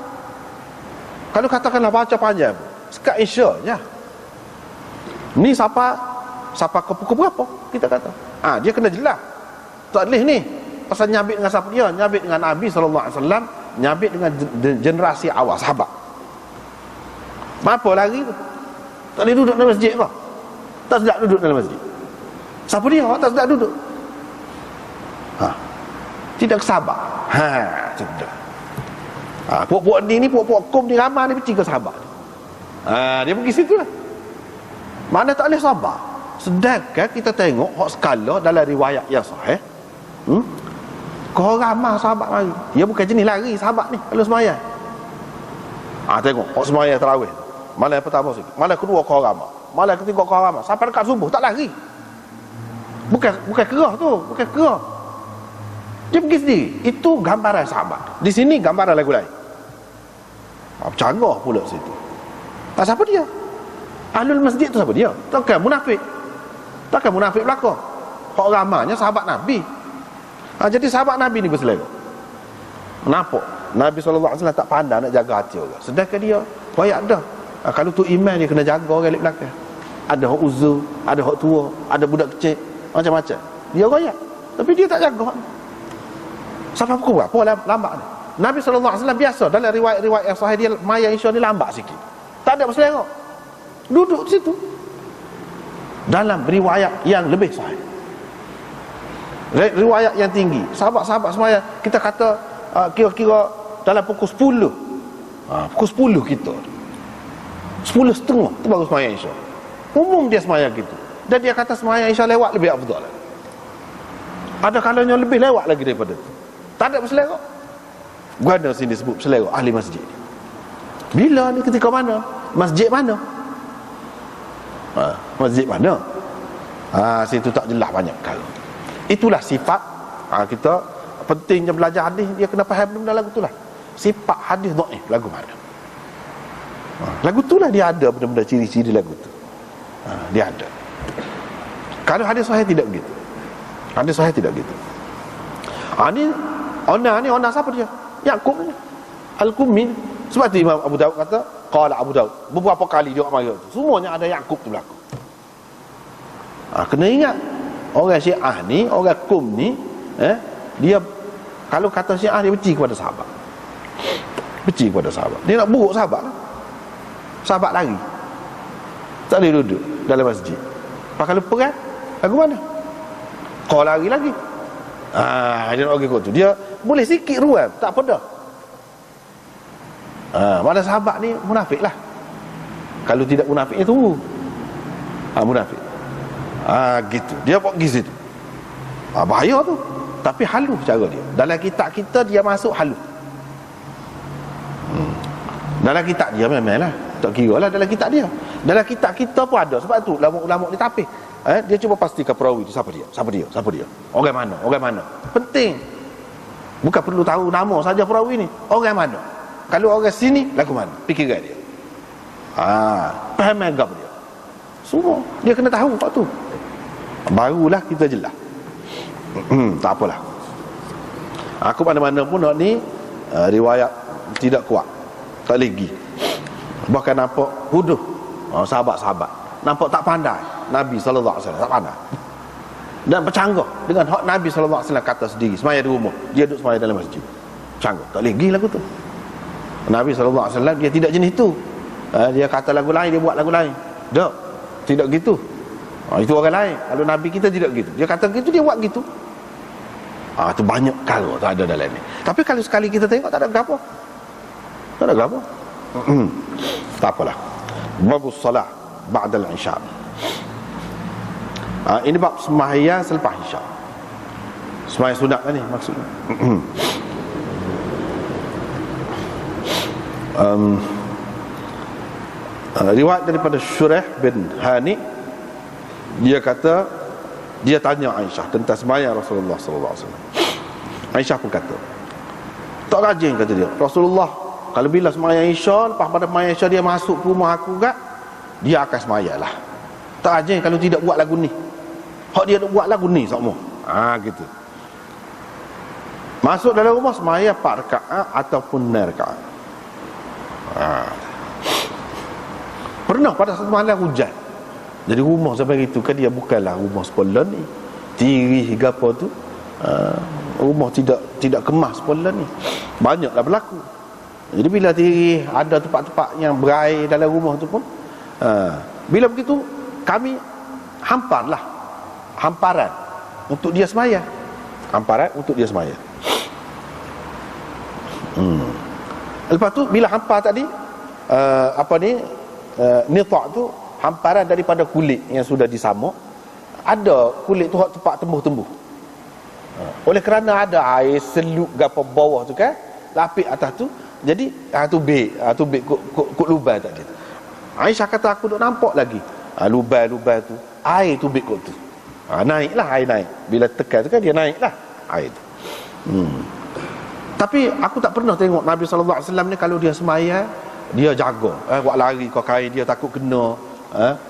Kalau katakanlah baca panjang sekat Isya je. Ni siapa ke pukul berapa kita kata? Dia kena jelas. Tak boleh ni pasal nyabit dengan siapa dia? Nyabit dengan Nabi SAW, nyabit dengan generasi awal sahabat. Apa lagi tu? Tak boleh duduk dalam masjid ke? Tak sedap duduk dalam masjid. Siapa dia? Tak sedap duduk. Tidak sabar. Tidak. Puak-puak ni puak-puak kum ni ramai ni bertiga sahabat. Dia pergi situ lah. Mana tak boleh sabar. Sedangkan kita tengok hak skala dalam riwayat yang sahih. Kau ramah sahabat lari. Dia bukan jenis lari sahabat ni kalau semaya. Tengok hak semaya tarawih. Malam yang pertama sikit, malam kedua kau ramah, malam ketiga kau ramah, sampai dekat subuh tak lari. Bukan kerah tu, bukan kerah. Dia pergi sendiri. Itu gambaran sahabat. Di sini gambaran lagu lain. Bercanggah pula situ. Siapa dia? Ahlul masjid tu siapa dia? Takkan munafik. Takkan munafik belaka. Hak ramanya sahabat Nabi. Jadi sahabat Nabi ni berselera. Kenapa? Nabi SAW tak pandai nak jaga hati orang. Sedangkan dia royak dah. Kalau tu imam dia kena jaga orang di belakang. Ada hak uzur, ada hak tua, ada budak kecil, macam-macam. Dia royak, tapi dia tak jaga. Sampai pukul berapa lambat ni? Nabi SAW biasa dalam riwayat-riwayat yang sahih dia mayat Isya ni lambat sikit. Tak ada berselera. Duduk di situ. Dalam riwayat yang lebih sahih, riwayat yang tinggi, sahabat-sahabat semaya, kita kata kira-kira dalam pukul 10. Pukul 10 kita 10.30 tu baru sembahyang Isya. Umum dia sembahyang gitu. Dan dia kata sembahyang Isya lewat lebih afdal. Ada kalanya lebih lewat lagi daripada tu. Tak ada berselera. Guna sini sebut berselera ahli masjid. Bila ni, ketika mana? Masjid mana? Masjid mana? Situ tak jelas banyak kalau. Itulah sifat kita pentingnya belajar hadis, dia kena faham benda lagu itulah. Sifat hadis dhaif lagu mana? Lagu itulah dia ada benda-benda ciri-ciri lagu tu. Dia ada. Kalau hadis sahih tidak begitu. Hadis sahih tidak begitu. Ni ona siapa dia? Yaqub ni. Al-Qummi. Sebab tu Imam Abu Daud kata, qala Abu Daud. Beberapa kali dia mari tu. Semuanya ada Yaqub tu berlaku. Kena ingat, orang Syiah ni, orang Qum ni, dia kalau kata Syiah, dia benci kepada sahabat. Benci kepada sahabat. Dia nak buruk sahabat. Sahabat lari. Tak boleh duduk dalam masjid. Kalau perang, lagu mana? Kau lari lagi. Dia nak pergi kot tu. Dia boleh sikit ruang, tak apa dah. Mana sahabat ni munafik lah. Kalau tidak munafiknya tunggu. Munafik. Gitu. Dia pergi situ. Bahaya tu. Tapi halus cara dia. Dalam kitab kita dia masuk halus. Dalam kitab dia memanglah. Tak kira lah dalam kitab dia. Dalam kitab kita pun ada. Sebab tu ulama-ulama ni tapis. Dia cuba pastikan perawi tu siapa dia. Orang mana. Penting. Bukan perlu tahu nama saja perawi ni. Orang mana. Kalau orang sini, lagu mana? Fikiran dia. Faham agak dia. Semua dia kena tahu waktu tu. Barulah kita jelas. Tak apalah. Aku mana-mana pun ni riwayat tidak kuat. Tak lagi. Bahkan nampak huduh sahabat-sahabat. Nampak tak pandai Nabi SAW, tak pandai. Dan bercanggah dengan hak Nabi SAW kata sendiri, semaya di rumah, dia duduk semaya dalam masjid. Canggah, tak lagi lagu tu. Nabi SAW dia tidak jenis tu. Dia kata lagu lain, dia buat lagu lain. Tak, tidak gitu. Itu orang lain. Kalau Nabi kita tidak gitu. Dia kata gitu, dia buat gitu. Itu banyak kalau tak ada dalam ni. Tapi kalau sekali kita tengok tak ada apa. Tak ada apa. Tak apalah. Babus salah ba'dal isya. Ini bab sembahyang selepas isya. Sembahyang sunat kan ni maksudnya. Riwayat daripada Syurah bin Hani, dia kata, dia tanya Aisyah tentang sembahyang Rasulullah sallallahu alaihi wasallam. Aisyah pun kata, tak rajin, kata dia, Rasulullah kalau bila sembahyang Isya, lepas pada sembahyang Isya dia masuk ke rumah aku kat, dia akan sembahyang lah. Tak rajin kalau tidak buat lagu ni. Hak dia buat lagu ni semua. Gitu. Masuk dalam rumah sembahyang 4 rakaat ataupun 6 rakaat. Pernah pada satu malam hujan. Jadi rumah sampai itu kan dia bukanlah rumah sekolah ni. Tirih ke apa tu. Rumah tidak kemas sekolah ni. Banyaklah berlaku. Jadi bila tirih ada tempat-tempat yang berair dalam rumah tu pun, bila begitu kami hamparan untuk dia sembahyang. Hamparan untuk dia sembahyang. Lepas tu bila hampar tadi nitak tu hamparan daripada kulit yang sudah disamuk. Ada kulit tu tempat tembuh-tembuh. Oleh kerana ada air seluk gapo bawah tu kan, lapik atas tu, jadi tubik kok lubang tadi. Aisyah kata aku duk nampak lagi lubang tu, air tubik kok tu. Naiklah air naik. Bila tekan tu kan dia naiklah air tu. Tapi aku tak pernah tengok Nabi SAW ni kalau dia sembahyang dia jaga. Buat lari kau kain dia takut kena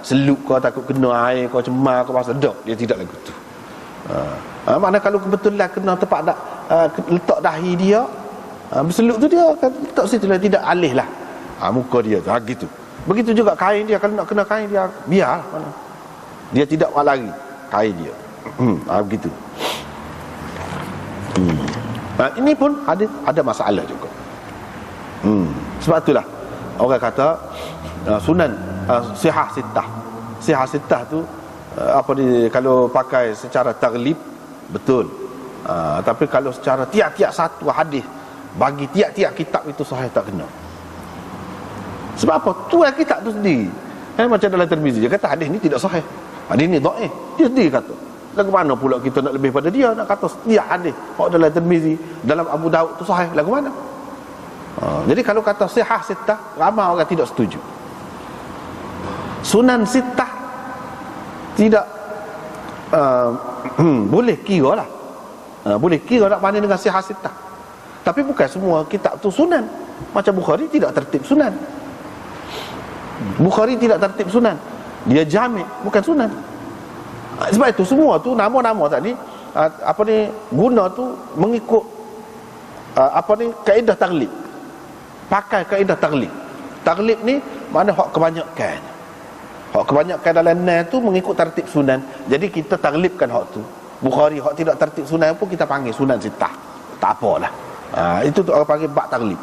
seluk kau, takut kena air kau, cemar kau pasal dak, dia tidak lagu tu. Mana kalau kebetulan kena tempat letak dahi dia, berseluk tu dia akan letak situ lah, tidak alih lah muka dia tu, gitu. Begitu juga kain dia, kalau nak kena kain dia biar mana. Dia tidak lari kain dia. Begitu. Ini pun ada masalah juga. Sebab itulah orang kata sunan sihah sittah. Sihah sittah tu kalau pakai secara taglib betul. Tapi kalau secara tiap-tiap satu hadis bagi tiap-tiap kitab itu sahih tak kena. Sebab apa? Tuan kitab tu sendiri. Macam dalam Tirmizi dia kata hadis ni tidak sahih. Hadis ni dhaif. Dia sendiri kata. Lagu mana pula kita nak lebih pada dia, nak kata setiap hadis dalam Tirmizi, dalam Abu Daud tu sahih, lagu mana? Jadi kalau kata sihah sittah, ramai orang tidak setuju. Sunan sittah tidak boleh kira lah. Boleh kira nak banding dengan sihah sittah. Tapi bukan semua kitab tu sunan. Macam Bukhari tidak tertib sunan. Bukhari tidak tertib sunan. Dia jami', bukan sunan. Sebab itu semua tu nama-nama tadi guna tu mengikut kaedah taglib. Pakai kaedah taglib. Taglib ni mana hak kebanyakan. Hak kebanyakan dalam nas tu mengikut tertib sunan. Jadi kita taglibkan hak tu. Bukhari hak tidak tertib sunan pun kita panggil sunan sittah. Tak apalah. Itu tu orang panggil bab taglib.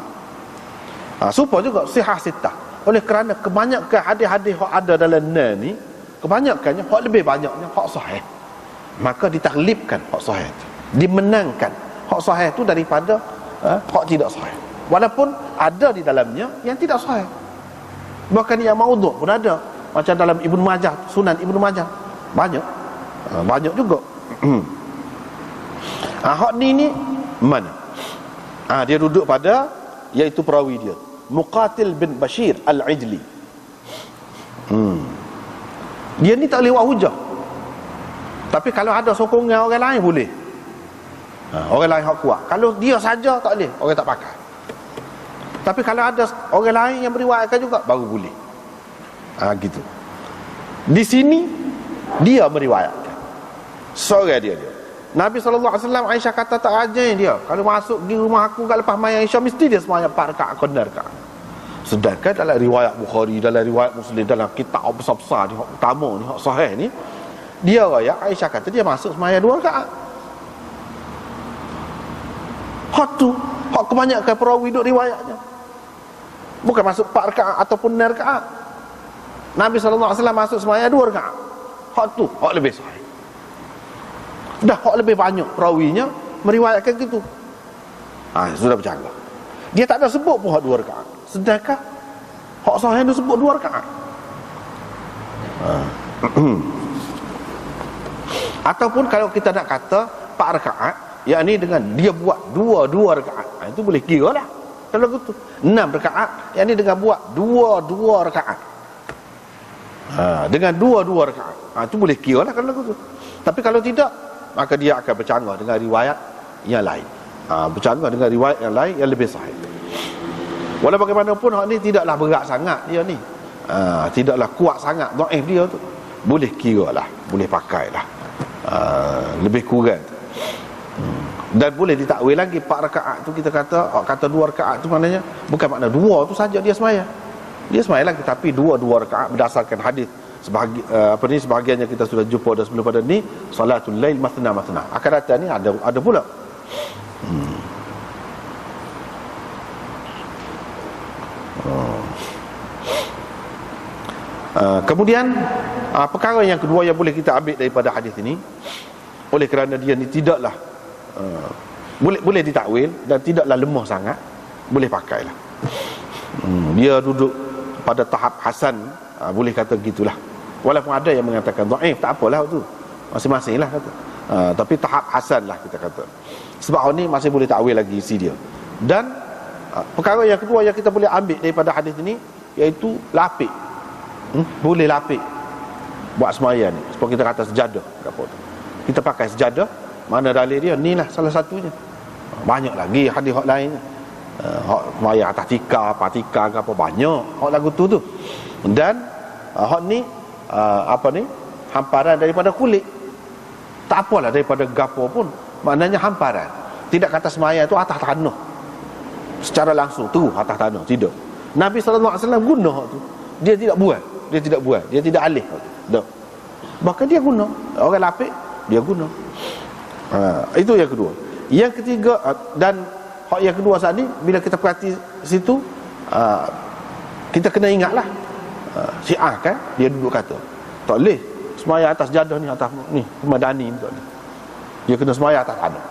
Supaya juga sihah sittah. Oleh kerana kebanyakan hadis-hadis yang ada dalam nas ni, kebanyakannya hak lebih banyaknya hak sahih. Maka ditaglibkan hak sahih tu. Dimenangkan hak sahih tu daripada hak tidak sahih. Walaupun ada di dalamnya yang tidak sahih. Bahkan yang maudhu' pun ada. Macam dalam Ibnu Majah, Sunan Ibnu Majah. Banyak. Banyak juga. Hak ni mana? Dia duduk pada iaitu perawi dia, Muqatil bin Bashir Al-Ijli. Dia ni tak boleh buat hujah. Tapi kalau ada sokongan orang lain boleh. Orang lain hak kuat. Kalau dia saja tak boleh, orang tak pakai. Tapi kalau ada orang lain yang meriwayatkan juga, baru boleh. Gitu. Di sini dia meriwayatkan. Seorang dia. Nabi SAW, Aisyah kata tak rajin dia. Kalau masuk di rumah aku kat lepas main Aisyah, mesti dia semayang 4 rakaat kena rakaat. Sedangkan dalam riwayat Bukhari, dalam riwayat Muslim, dalam kitab besar-besar ni, hak utama ni, hak sahih ni, dia riwayat Aisyah kata dia masuk semayang 2 rakaat. Hak tu, hak kebanyakan perawi duk riwayatnya. Bukan masuk 4 rakaat ataupun 6 rakaat. Nabi SAW masuk semayang 2 rakaat. Hak tu, hak lebih sahih. Dah hak lebih banyak perawinya meriwayatkan gitu. Sudah bercanggah. Dia tak ada sebut pun hak 2 rakaat. Sedangkan hak sahih tu sebut 2 rakaat. Ataupun kalau kita nak kata 4 rakaat, yakni dengan dia buat 2 rakaat, itu boleh kira lah. Kalau gitu 6 rakaat, yakni dengan buat 2 rakaat. Dengan 2 rakaat, itu boleh kira lah kalau gitu. Tapi kalau tidak, maka dia akan bercanggah dengan riwayat yang lain. Bercanggah dengan riwayat yang lain yang lebih sahih. Walau bagaimanapun hak ni tidaklah berat sangat dia ni. Tidaklah kuat sangat dhaif dia tu. Boleh kira lah, boleh pakai lah. Lebih kurang. Dan boleh ditakwil lagi 4 rakaat tu kita kata 2 rakaat tu maknanya bukan makna 2 tu saja dia sembahyang. Dia sembahyang lagi tapi 2 rakaat berdasarkan hadis sebahagiannya kita sudah jumpa dah sebelum pada ni, salatul lail mathna. Akan datang ni ada pula. Kemudian perkara yang kedua yang boleh kita ambil daripada hadis ini, oleh kerana dia ni tidaklah boleh ditakwil dan tidaklah lemah sangat, boleh pakailah. Dia duduk pada tahap hasan, boleh kata gitulah. Walaupun ada yang mengatakan dhaif, tak apalah tu, masing-masing lah kata. Tapi tahap hasan lah kita kata. Sebab ni masih boleh takwil lagi isi dia. Dan perkara yang kedua yang kita boleh ambil daripada hadis ini, iaitu lapik. Boleh lapik buat sembahyang ni. Sebab kita kata sejadah, kita pakai sejadah. Mana dalil dia? Ni lah salah satunya. Banyak lagi hadis hak lain. Hak sembahyang atas tikar, patikar ke apa, banyak hak lagu tu. Dan hak ni hamparan daripada kulit. Tak apalah daripada gapo pun, maknanya hamparan. Tidak kata sembahyang tu atas tanah secara langsung tu atas tanah, tidak. Nabi SAW guna hak tu. dia tidak buat, dia tidak alih dah. Maka dia guna, orang lapik dia guna. Itu yang kedua. Yang ketiga, dan hak yang kedua saat ni, bila kita perhati situ, kita kena ingatlah, Syiah kan dia duduk kata tak boleh semaya atas jadah ni, atas ni Madani ni, tak boleh. Dia kena semaya atas tanah.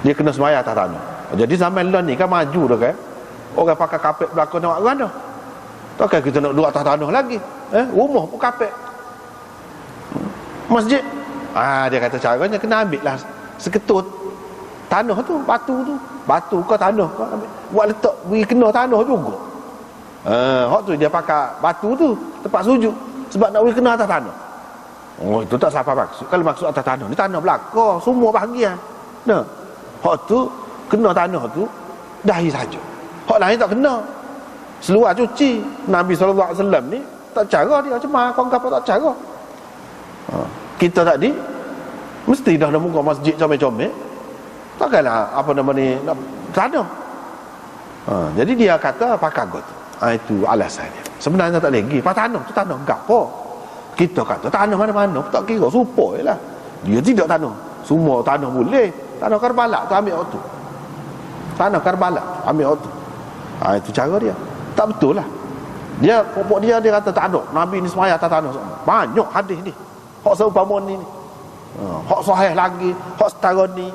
Dia kena semaya atas tanah. Jadi zaman lah ni kan maju dah kan, orang pakai kapet belakang nak mana, takkan kita nak duduk atas tanah lagi. Rumah pun kapet, masjid. Dia kata caranya kena ambil lah seketut tanah tu, batu kau tanah kau ambil, buat letak beri kena tanah juga. Hak tu dia pakai batu tu tempat sujud sebab nak beri kena atas tanah. Itu tak siapa maksud. Kalau maksud atas tanah ni tanah belakang semua bahagian. Nah, hak tu kena tanah tu dahi saja. Hak lain tak kena. Seluar cuci Nabi SAW ni tak cara dia macam mana kau apa tak cara. Kita tadi mesti dah nak muka masjid comel-comel, takkanlah apa nama ni nak tanah. Jadi dia kata pakai got. Itu alasannya. Sebenarnya tak lagi. Tanah tu tanah enggak apa. Kita kata tanah mana-mana tak kira, supaya lah. Dia tidak tanah. Semua tanah boleh. Tanah Karbala tu ambil waktu. Tanah Karbala ambil waktu. Itu cara dia. Tak betul lah. Dia pokok dia kata tak ada. Nabi ni semaya atas tanah semua. Banyak hadis ni. Hak seumpama ni. Hak sahih lagi, hak setara ni.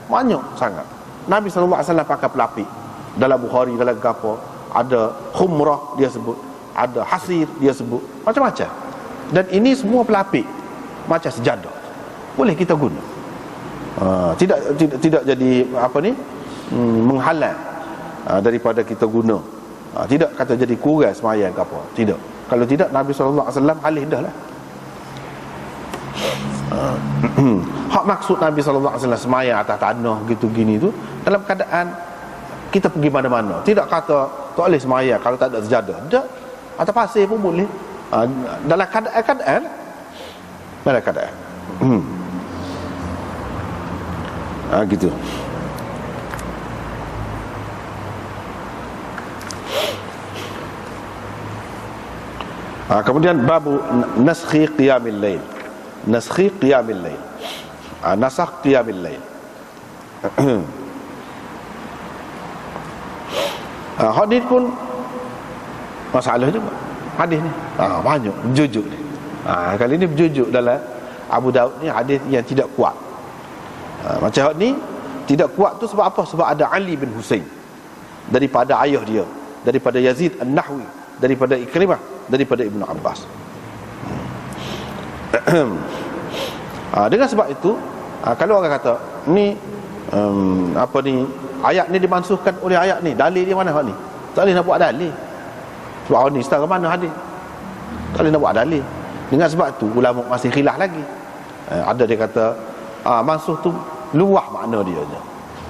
Banyak sangat. Nabi SAW pakai pelapik. Dalam Bukhari, dalam apa, ada khumrah dia sebut, ada hasir dia sebut, macam-macam. Dan ini semua pelapik macam sejadah, boleh kita guna. Tidak jadi apa ni, menghalang daripada kita guna. Tidak kata jadi kurang sembahyang ke apa. Tidak. Kalau tidak, Nabi SAW alih dah lah. Hak maksud Nabi SAW sembahyang atas tanah gitu gini tu dalam keadaan kita pergi mana-mana. Tidak kata tak boleh sembahyang kalau tak ada sejadah. Tak. Atas pasir pun boleh. Dalam keadaan dalam keadaan gitu. Kemudian babu naskhi qiyamil lail. Naskhi qiyamil lail. Nasakh qiyamil lail. Hadis pun masalah juga. Hadis ni banyak berjujuk ni. Kali ni berjujuk dalam Abu Daud ni hadis yang tidak kuat. Macam ni tidak kuat tu sebab apa? Sebab ada Ali bin Husain daripada ayah dia, daripada Yazid An-Nahwi, daripada Ikrimah, daripada Ibnu Abbas. Dengan sebab itu, kalau orang kata ni apa ni, ayat ni dimansuhkan oleh ayat ni, dalil dia mana ni? Tak boleh nak buat dalil. Sebab ni setara mana hadis? Tak boleh nak buat dalil. Dengan sebab tu ulama masih khilaf lagi. Ada dia kata mansuh tu luah makna dia je.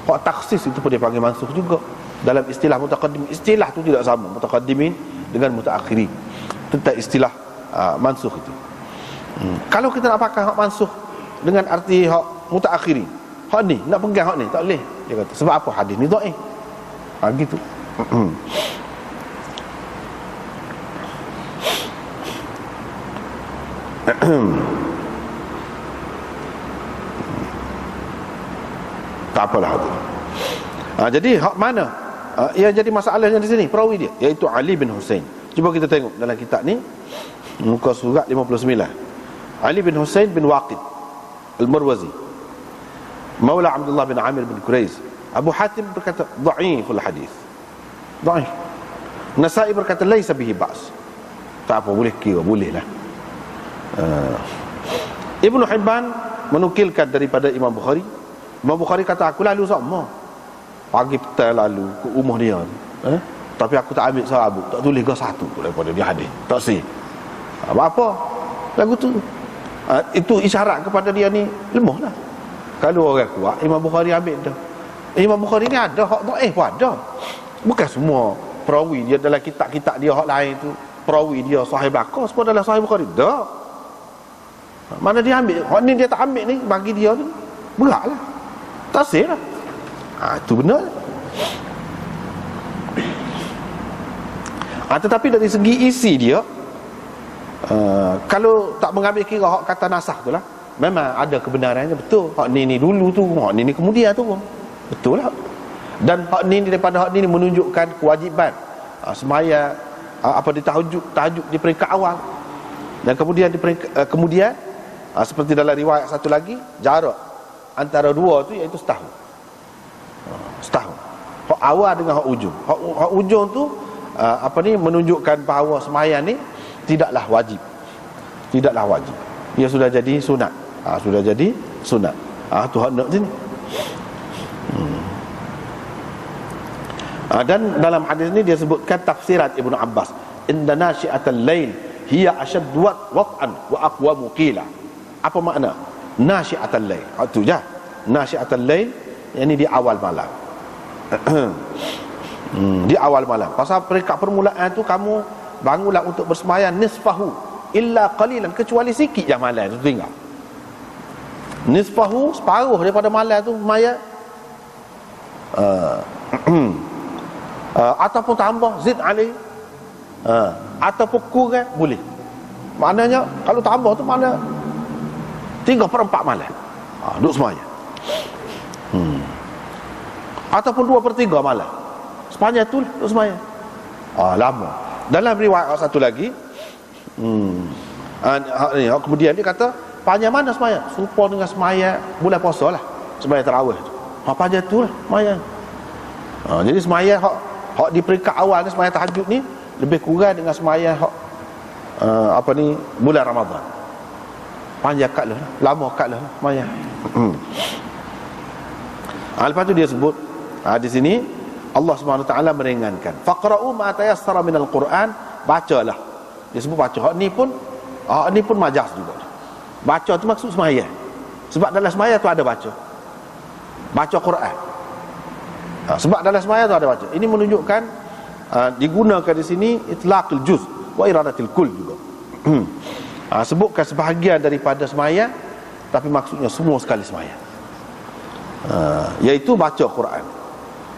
Hak takhsis itu pun dia panggil mansuh juga. Dalam istilah mutaqaddim, istilah tu tidak sama mutaqaddimin dengan mutaakhirin tentang istilah mansuh itu. Kalau kita nak pakai hak mansuh dengan arti hak mutaakhirin, hak ni nak pegang hak ni tak boleh. Dia kata sebab apa? Hadis ni dhaif. Gitu. Tak apalah tu. Jadi hak mana yang jadi masalahnya di sini? Perawi dia iaitu Ali bin Husain. Cuba kita tengok dalam kitab ni, muka surat 59. Ali bin Husain bin Waqid Al-Marwazi, Maula Abdullah bin Amir bin Quraiz. Abu Hatim berkata dhaiful hadis. Dhaif. Nasa'i berkata laisa bihi ba's. Tak apa, boleh kira, boleh lah. Ibnu Hibban menukilkan daripada Imam Bukhari. Imam Bukhari kata aku lalu sama pagi petang lalu ke rumah dia, tapi aku tak ambil sabuk, tak tulis ke satu daripada dia hadis, tak sih apa lagu tu. Itu isyarat kepada dia ni lemah lah. Kalau orang kuat, Imam Bukhari ambil dah. Imam Bukhari ni ada hak dhaif pun ada. Bukan semua perawi dia dalam kitab-kitab dia hak lain tu perawi dia sahih bakar semua dalam sahih Bukhari dah. Mana dia ambil hak ni, dia tak ambil ni, bagi dia ni berat lah, tasir lah. Itu benar. Tetapi dari segi isi dia, kalau tak mengambil kira hak kata nasakh tu lah, memang ada kebenarannya, betul. Hak ni dulu tu, hak ni kemudian tu, betul lah. Dan hak ni daripada hak ni menunjukkan kewajiban semaya di tahajud di peringkat awal. Dan kemudian di peringkat, kemudian seperti dalam riwayat satu lagi, jarak antara dua tu iaitu setahun. Setahun. Hak awal dengan hak ujung. Hak ujung tu menunjukkan bahawa sembahyang ni tidaklah wajib. Tidaklah wajib. Ia sudah jadi sunat. Sudah jadi sunat. Tu hak nak sini. Dan dalam hadis ni dia sebutkan tafsirat Ibnu Abbas, inna nasyi'atal lail hiya ashaddu wat'an wa aqwamu qila. Apa makna nasyi'atal lail? Itu je. Nasyi'atal lail yakni di awal malam. Di awal malam. Pasal peringkat permulaan tu kamu bangunlah untuk bersemayam nisfahu illa qalilan, kecuali sikit je malam tu tinggal. Nisfahu, separuh daripada malam tu semayam. Ataupun tambah zid alai, ataupun kurang boleh. Maknanya kalau tambah tu mana 3/4 malam duduk semayang. Ataupun 2/3 malam sepanjang tu duduk semayang. Lama. Dalam riwayat satu lagi, kemudian dia kata panjang mana semayang? Serupa dengan semayang bulan puasa lah, semayang tarawih tu. Panjang tu lah semayang. Jadi semayang hak di peringkat awal ni, semayang tahajud ni lebih kurang dengan semayang hak bulan Ramadan. Panjang kat lah, lama kat lah semayang. Lepas tu dia sebut di sini Allah Subhanahu Wa Taala meringankan, faqra'u ma tayassara minal Quran, bacalah. Dia sebut baca. Hak ni pun majas juga. Baca tu maksud semayang. Sebab dalam semayang tu ada baca Quran. Sebab dalam semayang tu ada baca. Ini menunjukkan digunakan di sini itlaqul juz wa iradatil kull juga. Sebutkan sebahagian daripada semayang, tapi maksudnya semua sekali semayang. Iaitu baca Quran.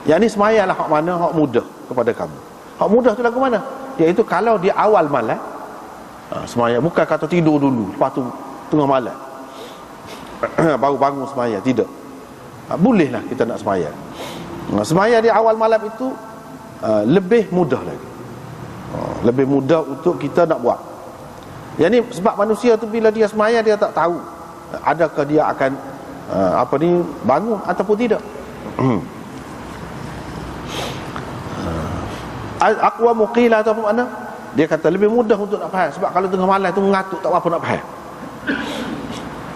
Yang ni semayanglah hak mana hak mudah kepada kamu. Hak mudah tu lagu mana? Iaitu kalau di awal malam semayang, bukan kata tidur dulu lepas tu tengah malam baru bangun semayang, tidak. Bolehlah kita nak semayang. Semayang di awal malam itu lebih mudah lagi. Lebih mudah untuk kita nak buat. Yang ni sebab manusia tu bila dia semayang dia tak tahu adakah dia akan bangun ataupun tidak. Aqwa muqila atau apa makna? Dia kata lebih mudah untuk nak faham. Sebab kalau tengah malam tu mengatuk tak apa nak faham.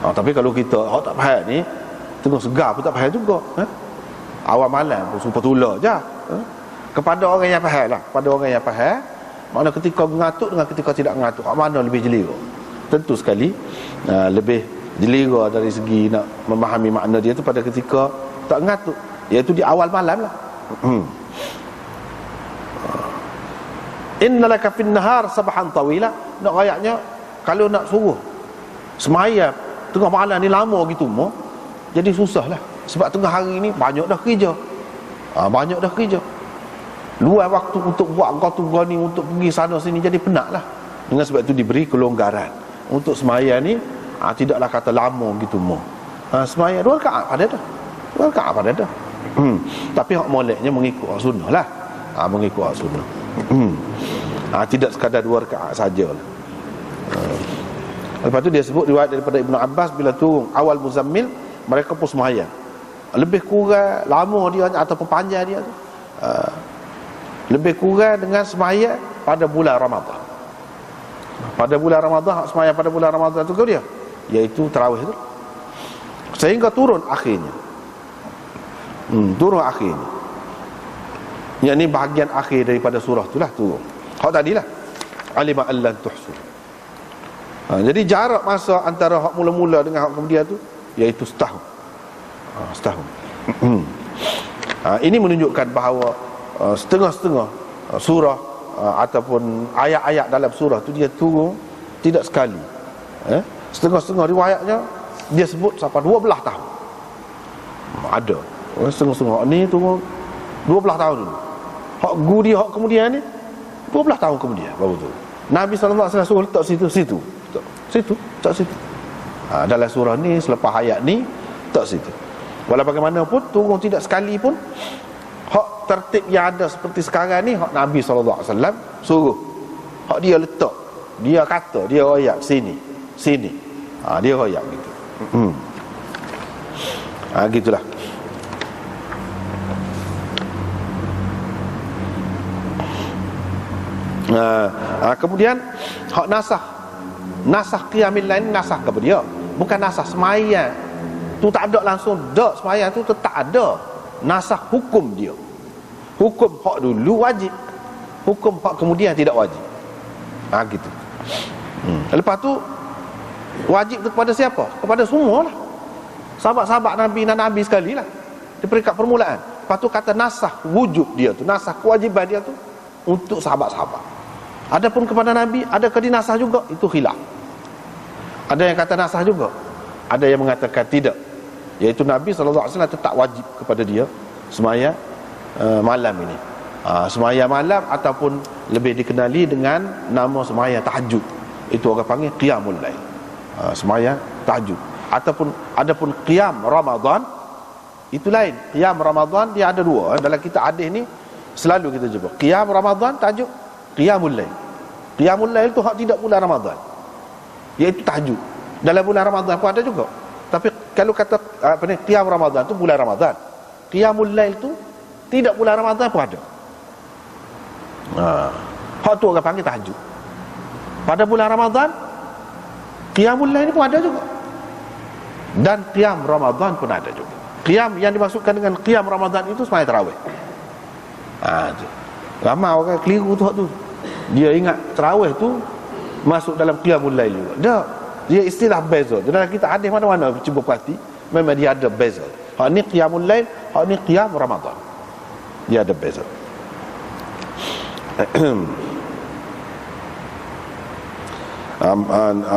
Tapi kalau kita tak faham ni, tengah segar pun tak faham juga. Awal malam pun super tular je. Kepada orang yang faham lah. Pada orang yang faham, makna ketika mengatuk dengan ketika tidak mengatuk, mana lebih jelira? Tentu sekali lebih jelira dari segi nak memahami makna dia tu pada ketika tak mengatuk, iaitu di awal malam lah. Innalaka fin nahar sabahan tawila. Nak ayatnya, kalau nak suruh semayang tengah malam ni lama gitu mo, jadi susah lah. Sebab tengah hari ni banyak dah kerja. Banyak dah kerja. Luar waktu untuk buat kau ni, untuk pergi sana sini, jadi penat lah. Dengan sebab itu diberi kelonggaran. Untuk semayang ni tidaklah kata lama gitu mo. Semayang 2 rakaat pada dah. 2 rakaat pada dah. Tapi hak moleknya mengikut hak sunnah lah. Mengikut hak sunnah. Tidak sekadar 2 rakaat sajalah. Lepas tu dia sebut riwayat daripada Ibnu Abbas, bila turun awal Muzammil, mereka pun semayang. Lebih kurang lama dia ataupun panjang dia tu, lebih kurang dengan semayang pada bulan Ramadan. Pada bulan Ramadan, semayang pada bulan Ramadan tu dia, iaitu tarawih tu, sehingga turun akhirnya. Turun akhirnya. Yang ni bahagian akhir daripada surah tu lah turun. Hak tadilah alima allan tuhsun. Jadi jarak masa antara hak mula-mula dengan hak kemudian tu iaitu setahun. Setahun. Ini menunjukkan bahawa setengah-setengah surah ataupun ayat-ayat dalam surah tu dia turun tidak sekali. Setengah-setengah riwayatnya dia sebut sampai 12 tahun. Ada. Setengah-setengah ni turun 12 tahun dulu. Hak gudi hak kemudian ni 12 tahun kemudian baru tu Nabi SAW suruh letak situ, tak situ. Dalam surah ni, selepas ayat ni, tak situ. Walau bagaimanapun, turun tidak sekali pun, hak tertib yang ada seperti sekarang ni, hak Nabi SAW suruh. Hak dia letak, dia kata, dia royak sini. Dia royak gitu. Gitulah. Kemudian hak nasah qiyamil lail, nasah kepada dia, bukan nasah sembahyang tu tak ada langsung dak, sembahyang tu tetap ada. Nasah hukum dia, hukum hak dulu wajib, hukum hak kemudian tidak wajib. Gitu. Lepas tu wajib tu kepada siapa? Kepada semua lah, sahabat-sahabat Nabi dan Nabi sekali lah, di peringkat permulaan. Lepas tu kata nasah wujud dia tu, nasah kewajiban dia tu untuk sahabat-sahabat. Adapun kepada Nabi, adakah dinasah juga? Itu khilaf. Ada yang kata nasah juga, ada yang mengatakan tidak, iaitu Nabi SAW tetap wajib kepada dia sembahyang malam ini, sembahyang malam, ataupun lebih dikenali dengan nama sembahyang tahajud. Itu orang panggil qiyamul lail, sembahyang tahajud. Adapun qiyam Ramadan, itu lain. Qiyam Ramadan dia ada dua. Dalam kitab hadis ni selalu kita jumpa qiyam Ramadan, tajuk qiyamul lail. Qiyamul lail tu hak tidak bulan Ramadan, iaitu tahajud. Dalam bulan Ramadan pun ada juga. Tapi kalau kata qiyam Ramadan tu bulan Ramadan, qiyamul lail tu tidak bulan Ramadan pun ada. Hak tu orang panggil tahajud. Pada bulan Ramadan qiyamul lail pun ada juga, dan qiyam Ramadan pun ada juga. Qiyam yang dimaksudkan dengan qiyam Ramadan itu sembahyang tarawih. Ramai orang keliru tu hak tu. Dia ingat tarawih tu masuk dalam qiyamul lail juga. Tak, dia istilah beza. Dalam kita hadis mana-mana cuba perhati, memang dia ada beza. Hak ni qiyamul lail, hak ni qiyam Ramadan. Dia ada beza.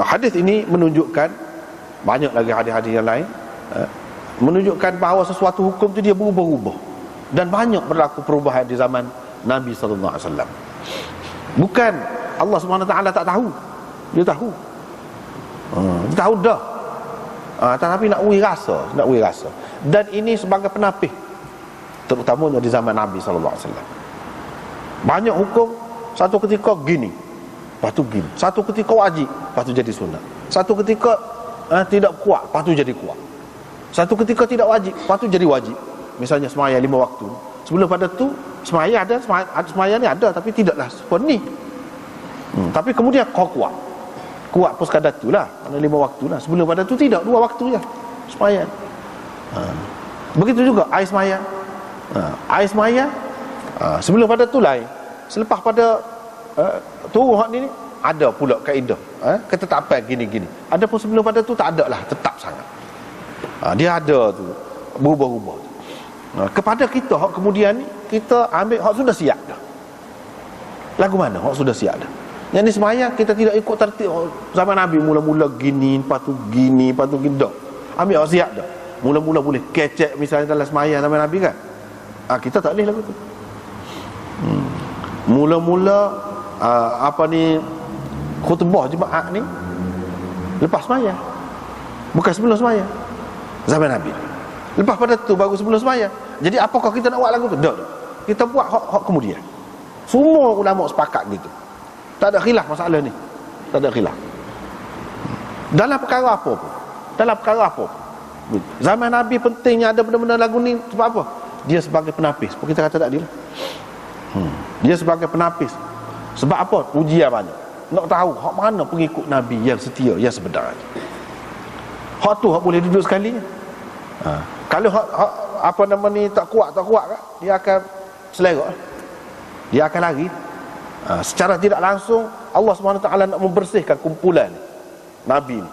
Hadis ini menunjukkan, banyak lagi hadis-hadis yang lain, menunjukkan bahawa sesuatu hukum tu dia berubah-ubah, dan banyak berlaku perubahan di zaman Nabi SAW. Bukan Allah SWT tak tahu, dia tahu. Dia tahu dah, tetapi nak uji rasa. Dan ini sebagai penapih, terutamanya di zaman Nabi SAW. Banyak hukum satu ketika gini, lepas tu gini. Satu ketika wajib, lepas tu jadi sunat. Satu ketika tidak kuat, lepas tu jadi kuat. Satu ketika tidak wajib, lepas tu jadi wajib. Misalnya sembahyang 5 waktu. Sebelum pada tu sembahyang ada, sembahyang ni ada, tapi tidaklah seperti ni. Tapi kemudian kau kuat pun sekadar tu lah, 5 waktu lah. Sebelum pada tu tidak, 2 waktu je sembahyang. Begitu juga air sembahyang. Air sembahyang sebelum pada tu lain, selepas pada turun hak ni ada pula kaedah, ketetapan gini-gini. Ada pun sebelum pada tu tak ada lah, tetap sangat. Dia ada tu, berubah-ubah. Kepada kita hak kemudian ni, kita ambil hak sudah siap dah. Lagu mana hak sudah siap dah. Yang ni sembahyang kita tidak ikut tertib zaman Nabi, mula-mula gini, lepas tu gini, lepas tu gini. Ambil hak siap dah. Mula-mula boleh kecek misalnya dalam sembahyang zaman Nabi kan. Kita tak boleh lagu tu. Mula-mula khutbah jemaah ni lepas sembahyang, bukan sebelum sembahyang zaman Nabi. Lepas pada tu baru sebelum sembahyang. Jadi apakah kita nak buat lagu tu? Tak. Kita buat hak kemudian. Semua ulama sepakat gitu. Tak ada khilaf masalah ni. Tak ada khilaf. Dalam perkara apa pun. Zaman Nabi pentingnya ada benda-benda lagu ni sebab apa? Dia sebagai penapis. Seperti kita kata tadi lah. Dia sebagai penapis. Sebab apa? Ujian banyak. Nak tahu hak mana pengikut Nabi yang setia, yang sebenarnya. Hak tu hak boleh duduk sekalinya. Kalau tak kuat kan, dia akan selerak, dia akan lari. Secara tidak langsung Allah SWT nak membersihkan kumpulan Nabi ni,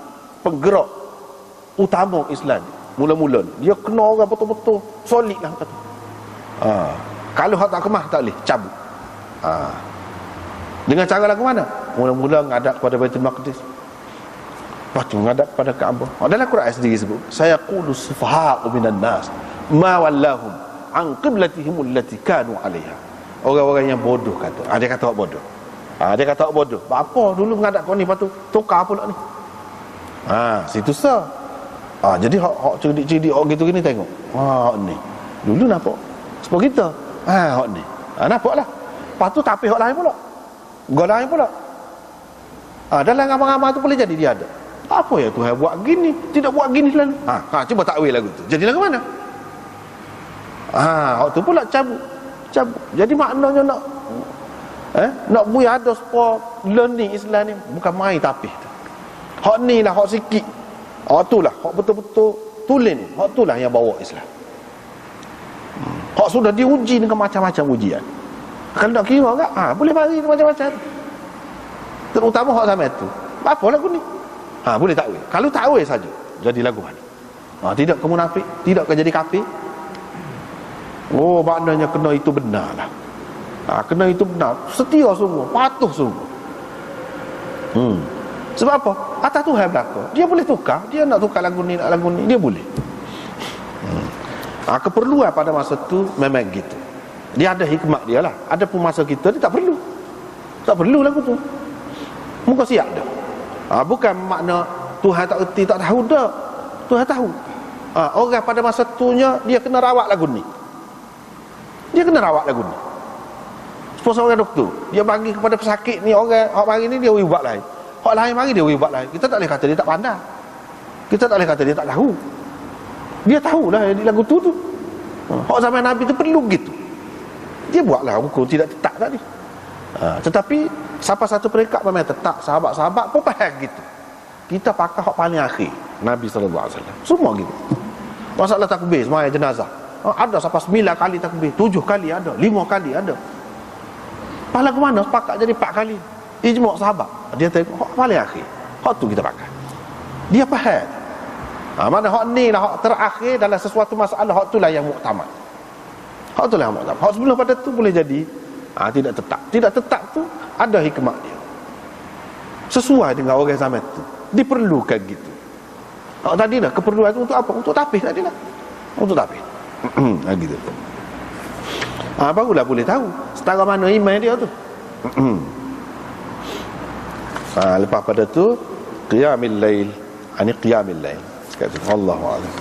penggerak utama Islam mula-mula ni. Dia kena orang betul-betul solid lah kata. Kalau hak tak kemah tak boleh cabut. Dengan cara lagu mana? Mula-mula ngadap kepada Baitul Maqdis, lepas tu ngadap pada Kaabah. Dalam Quran sendiri sebut, saya qulu sufaha'u minan nas ma wallahum an qiblatihim allati kanu 'alaiha. orang-orang yang bodoh kata. Dia kata hak bodoh. Dia kata hak bodoh. Apa dulu mengadap kau ni, lepas tu tukar pula ni. Situ sah. Jadi hak cerdik-cerdik hak gitu gini tengok. Hak ni. Dulu nampak sebab kita. Hak ni. Nampaklah. Lepas tu tapi hak lain pula. Gol lain pula. Dalam ramai-ramai tu boleh jadi dia ada. Apa ya Tuhan buat gini, tidak buat gini selalu. Cuba takwil lagu tu. Jadi lagu mana? Hak tu pula cabut. Jadi maknanya nak buat ada sport learning Islam ni bukan main tapi. Hak ni lah hak sikit. Hak tu lah hak betul-betul tulen. Hak tu lah yang bawa Islam. Hak sudah diuji dengan macam-macam ujian. Kalau nak kira tak, boleh bagi macam-macam. Terutama hak sampai tu. Apa lagu ni? Boleh takwil. Kalau takwil saja, jadi lagu mana? Tidak ke munafik, tidak ke jadi kafir. Maknanya kena itu benar lah. Kena itu benar. Setia sungguh, patuh sungguh. Sebab apa? Atas Tuhan belaka. Dia boleh tukar. Dia nak tukar lagu ni, nak lagu ni, dia boleh. Keperluan pada masa tu memang gitu. Dia ada hikmat dia lah. Ada pun masa kita dia tak perlu. Tak perlu lagu tu. Muka siap dah. Bukan makna Tuhan tak erti, tak tahu dah. Tuhan tahu. Orang pada masa tunya dia kena rawat lagu ni. Dia kena rawat lagu ni. Seperti orang doktor, dia bagi kepada pesakit ni, orang hak mari ni dia ubat lain. Hak lain mari dia ubat lain. Kita tak boleh kata dia tak pandai. Kita tak boleh kata dia tak tahu. Dia tahulah di lagu tu. Hak zaman Nabi tu perlu gitu. Dia buatlah hukum tidak tetap tadi. Tetapi sampai satu peringkat memang tetap, sahabat-sahabat pun faham gitu. Kita pakai hak paling akhir Nabi sallallahu alaihi wasallam. Semua gitu. Masalah takbir sembahyang jenazah. Ada sampai 9 kali takbir, 7 kali ada, 5 kali ada. Pahala ke mana? Sepakat jadi 4 kali. Ijma' sahabat. Dia tengok hak paling akhir. Hak tu kita pakai. Dia faham. Mana hak ni lah hak terakhir dalam sesuatu masalah, hak tu lah yang muktamad. Hak tu lah yang muktamad. Hak sebelum pada tu boleh jadi tidak tetap. Tidak tetap tu ada hikmah dia. Sesuai dengan orang zaman tu. Diperlukan gitu. Tadi lah keperluan tu untuk apa? Untuk tapis tadi lah. Untuk tapis. Gitu. Barulah boleh tahu setara mana iman dia tu. Lepas pada tu qiyamil lail. Qiyamil lail. Kata Allahu a'lam.